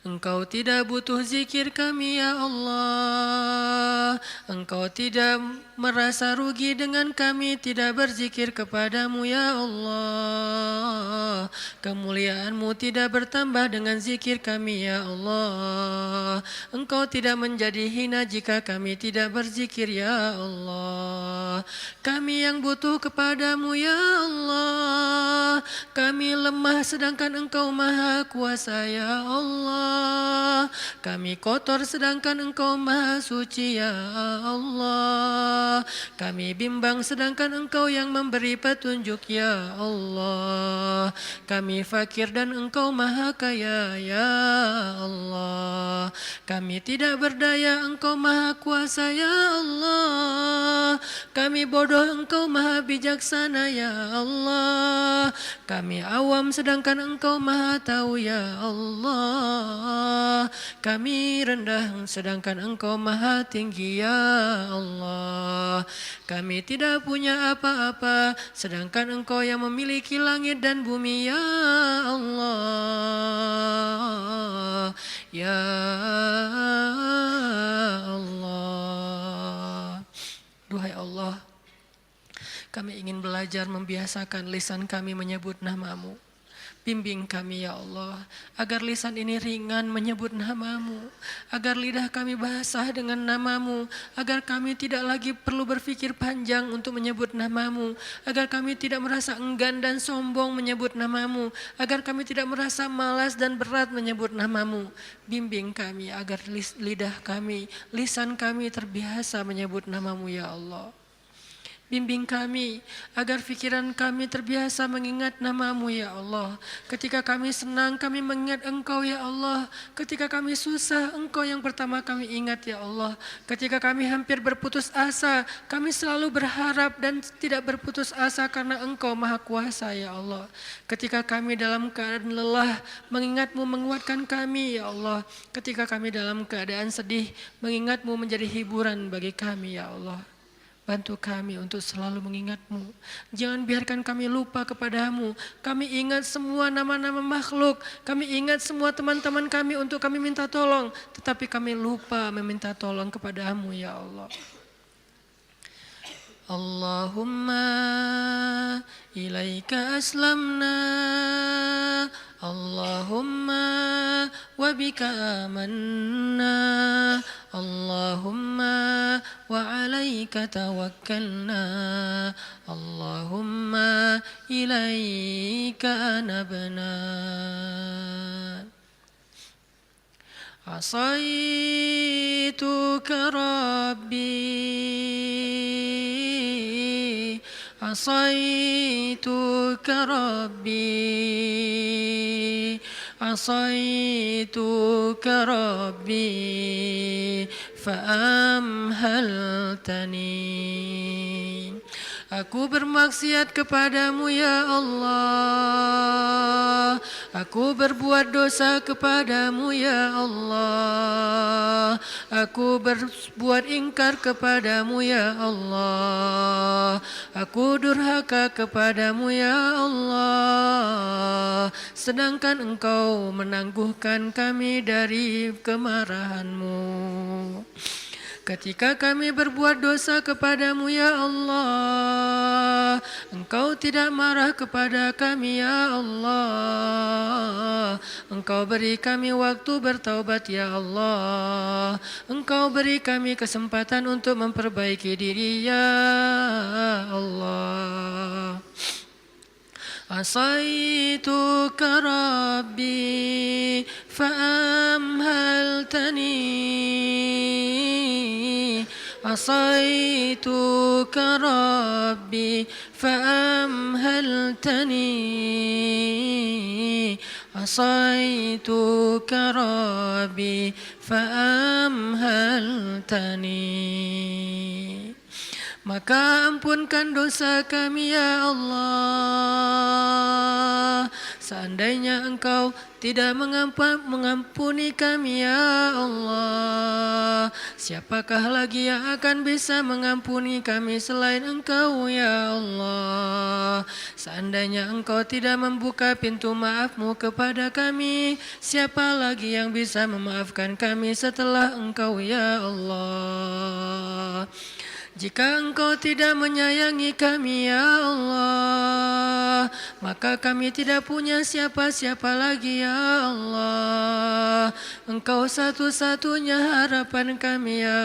Engkau tidak butuh zikir kami ya Allah. Engkau tidak merasa rugi dengan kami tidak berzikir kepadamu ya Allah. Kemuliaan-Mu tidak bertambah dengan zikir kami ya Allah. Engkau tidak menjadi hina jika kami tidak berzikir ya Allah. Kami yang butuh kepadamu ya Allah. Kami lemah sedangkan Engkau maha kuasa ya Allah. Kami kotor sedangkan Engkau maha suci ya Allah. Kami bimbang sedangkan Engkau yang memberi petunjuk ya Allah. Kami fakir dan Engkau maha kaya ya Allah. Kami tidak berdaya, Engkau maha kuasa ya Allah. Kami bodoh, Engkau maha bijaksana ya Allah. Kami awam sedangkan Engkau maha tahu ya Allah. Kami rendah sedangkan Engkau maha tinggi ya Allah. Kami tidak punya apa-apa sedangkan Engkau yang memiliki langit dan bumi ya Allah. Ya Allah. Duhai Allah, kami ingin belajar membiasakan lisan kami menyebut nama-Mu. Bimbing kami ya Allah, agar lisan ini ringan menyebut nama-Mu, agar lidah kami basah dengan nama-Mu, agar kami tidak lagi perlu berpikir panjang untuk menyebut nama-Mu, agar kami tidak merasa enggan dan sombong menyebut nama-Mu, agar kami tidak merasa malas dan berat menyebut nama-Mu. Bimbing kami agar lidah kami, lisan kami terbiasa menyebut nama-Mu ya Allah. Bimbing kami agar pikiran kami terbiasa mengingat nama-Mu ya Allah. Ketika kami senang kami mengingat Engkau ya Allah. Ketika kami susah Engkau yang pertama kami ingat ya Allah. Ketika kami hampir berputus asa kami selalu berharap dan tidak berputus asa karena Engkau maha kuasa ya Allah. Ketika kami dalam keadaan lelah mengingat-Mu menguatkan kami ya Allah. Ketika kami dalam keadaan sedih mengingat-Mu menjadi hiburan bagi kami ya Allah. Bantu kami untuk selalu mengingat-Mu. Jangan biarkan kami lupa kepada-Mu. Kami ingat semua nama-nama makhluk. Kami ingat semua teman-teman kami untuk kami minta tolong. Tetapi kami lupa meminta tolong kepada-Mu ya Allah. Allahumma ilaika aslamna. Allahumma wa bika amanna. Allahumma wa alaika tawakkalna. Allahumma ilaika anabna. Asaituka Rabbi, asaituka Rabbi, asaituka Rabbi, fa'amhaltani. Aku bermaksiat kepadamu ya Allah. Aku berbuat dosa kepadamu ya Allah. Aku berbuat ingkar kepadamu ya Allah. Aku durhaka kepadamu ya Allah. Sedangkan Engkau menangguhkan kami dari kemarahan-Mu. Ketika kami berbuat dosa kepadamu ya Allah, Engkau tidak marah kepada kami ya Allah. Engkau beri kami waktu bertaubat ya Allah. Engkau beri kami kesempatan untuk memperbaiki diri ya Allah. Asaituka Rabbi fa'amhaltani. Asaituka Rabbi fa'amhaltani. Asaituka Rabbi fa'amhaltani. Maka ampunkan dosa kami ya Allah. Seandainya Engkau tidak mengampuni kami ya Allah, siapakah lagi yang akan bisa mengampuni kami selain Engkau ya Allah? Seandainya Engkau tidak membuka pintu maaf-Mu kepada kami, siapa lagi yang bisa memaafkan kami setelah Engkau ya Allah. Jika Engkau tidak menyayangi kami ya Allah, maka kami tidak punya siapa-siapa lagi ya Allah. Engkau satu-satunya harapan kami ya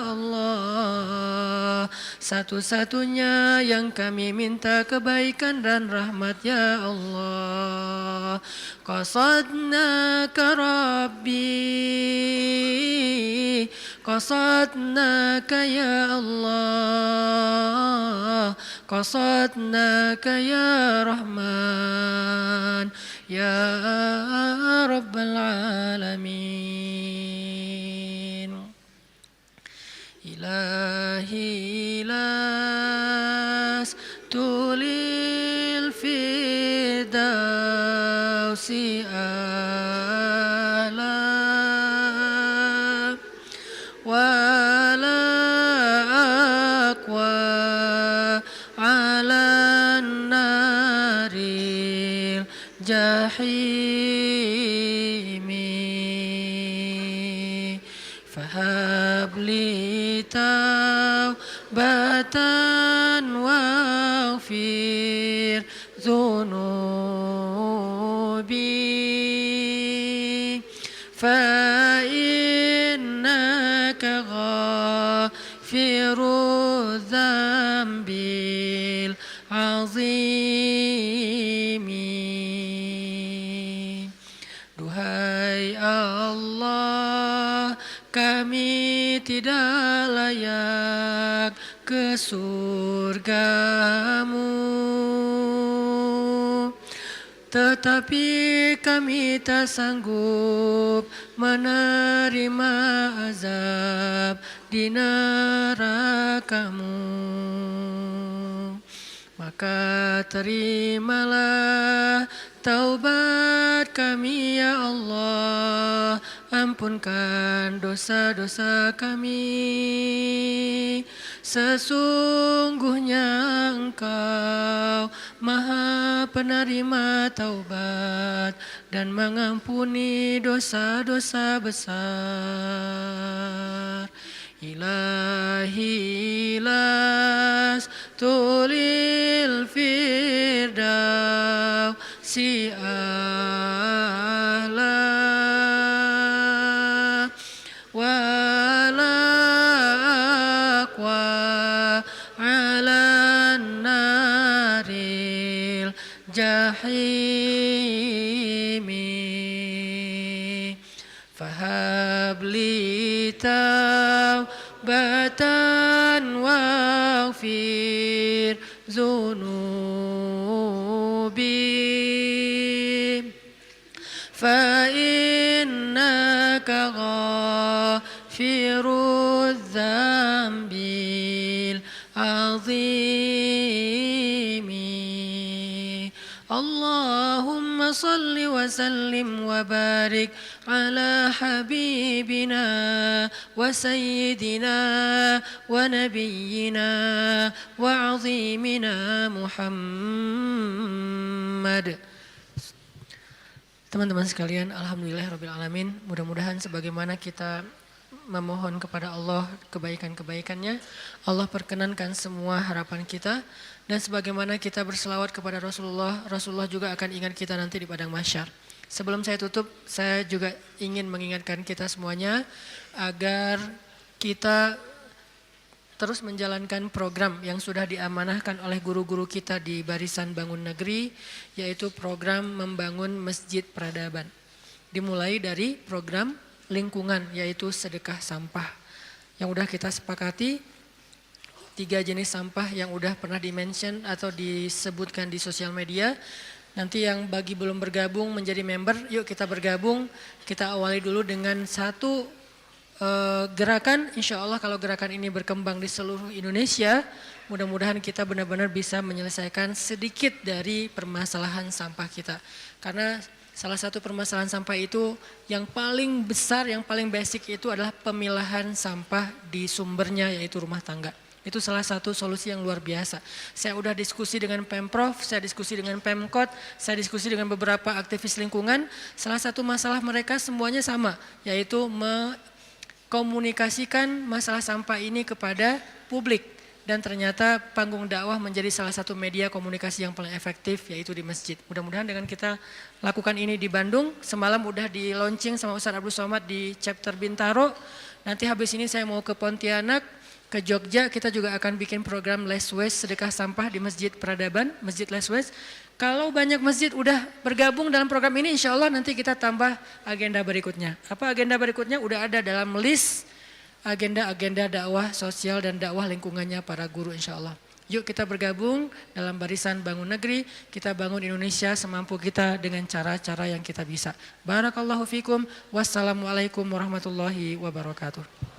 Allah. Satu-satunya yang kami minta kebaikan dan rahmat ya Allah. Qasadnaka Rabbi, qasadnaka ya Allah, qasadnaka ya Rahman, ya Rabbal Alamin. Ilahi las tulil firdausi ala wala aqwa ala naril jahimi fahabli taubatan waghfir dhunubi fa innaka ghafiru dzambil azimi. Duhai Allah, kami tidak layak ke surga-Mu, tetapi kami tak sanggup menerima azab di neraka-Mu. Maka terimalah taubat kami ya Allah, ampunkan dosa-dosa kami. Sesungguhnya Engkau Maha penerima taubat dan mengampuni dosa-dosa besar. Ilahi las tulil firdausi ala wala aqwa ala naril jahimi fahabli taubatan waghfir dhunubi fa innaka ghafiru dzambil azimi. Allahumma salli wa sallim wa barik ala habibina wa sayyidina wa nabiyyina wa azimina Muhammad. Teman-teman sekalian, alhamdulillahirabbil alamin. Mudah-mudahan sebagaimana kita memohon kepada Allah kebaikan-kebaikannya, Allah perkenankan semua harapan kita. Dan sebagaimana kita berselawat kepada Rasulullah, Rasulullah juga akan ingat kita nanti di padang mahsyar. Sebelum saya tutup, saya juga ingin mengingatkan kita semuanya agar kita terus menjalankan program yang sudah diamanahkan oleh guru-guru kita di Barisan Bangun Negeri, yaitu program membangun Masjid Peradaban. Dimulai dari program lingkungan, yaitu sedekah sampah. Yang udah kita sepakati, 3 jenis sampah yang udah pernah di-mention atau disebutkan di sosial media. Nanti yang bagi belum bergabung menjadi member, yuk kita bergabung. Kita awali dulu dengan satu gerakan. Insya Allah kalau gerakan ini berkembang di seluruh Indonesia, mudah-mudahan kita benar-benar bisa menyelesaikan sedikit dari permasalahan sampah kita. Karena salah satu permasalahan sampah itu yang paling besar, yang paling basic itu adalah pemilahan sampah di sumbernya, yaitu rumah tangga. Itu salah satu solusi yang luar biasa. Saya udah diskusi dengan Pemprov, saya diskusi dengan Pemkot, saya diskusi dengan beberapa aktivis lingkungan. Salah satu masalah mereka semuanya sama, yaitu mengkomunikasikan masalah sampah ini kepada publik. Dan ternyata panggung dakwah menjadi salah satu media komunikasi yang paling efektif, yaitu di masjid. Mudah-mudahan dengan kita lakukan ini di Bandung, semalam udah di launching sama Ustaz Abdul Somad di chapter Bintaro. Nanti habis ini saya mau ke Pontianak, ke Jogja, kita juga akan bikin program Less Waste, sedekah sampah di Masjid Peradaban, Masjid Less Waste. Kalau banyak masjid udah bergabung dalam program ini, insya Allah nanti kita tambah agenda berikutnya. Apa agenda berikutnya? Udah ada dalam list agenda-agenda dakwah sosial dan dakwah lingkungannya para guru insya Allah. Yuk kita bergabung dalam barisan bangun negeri, kita bangun Indonesia semampu kita dengan cara-cara yang kita bisa. Barakallahu fikum, wassalamualaikum warahmatullahi wabarakatuh.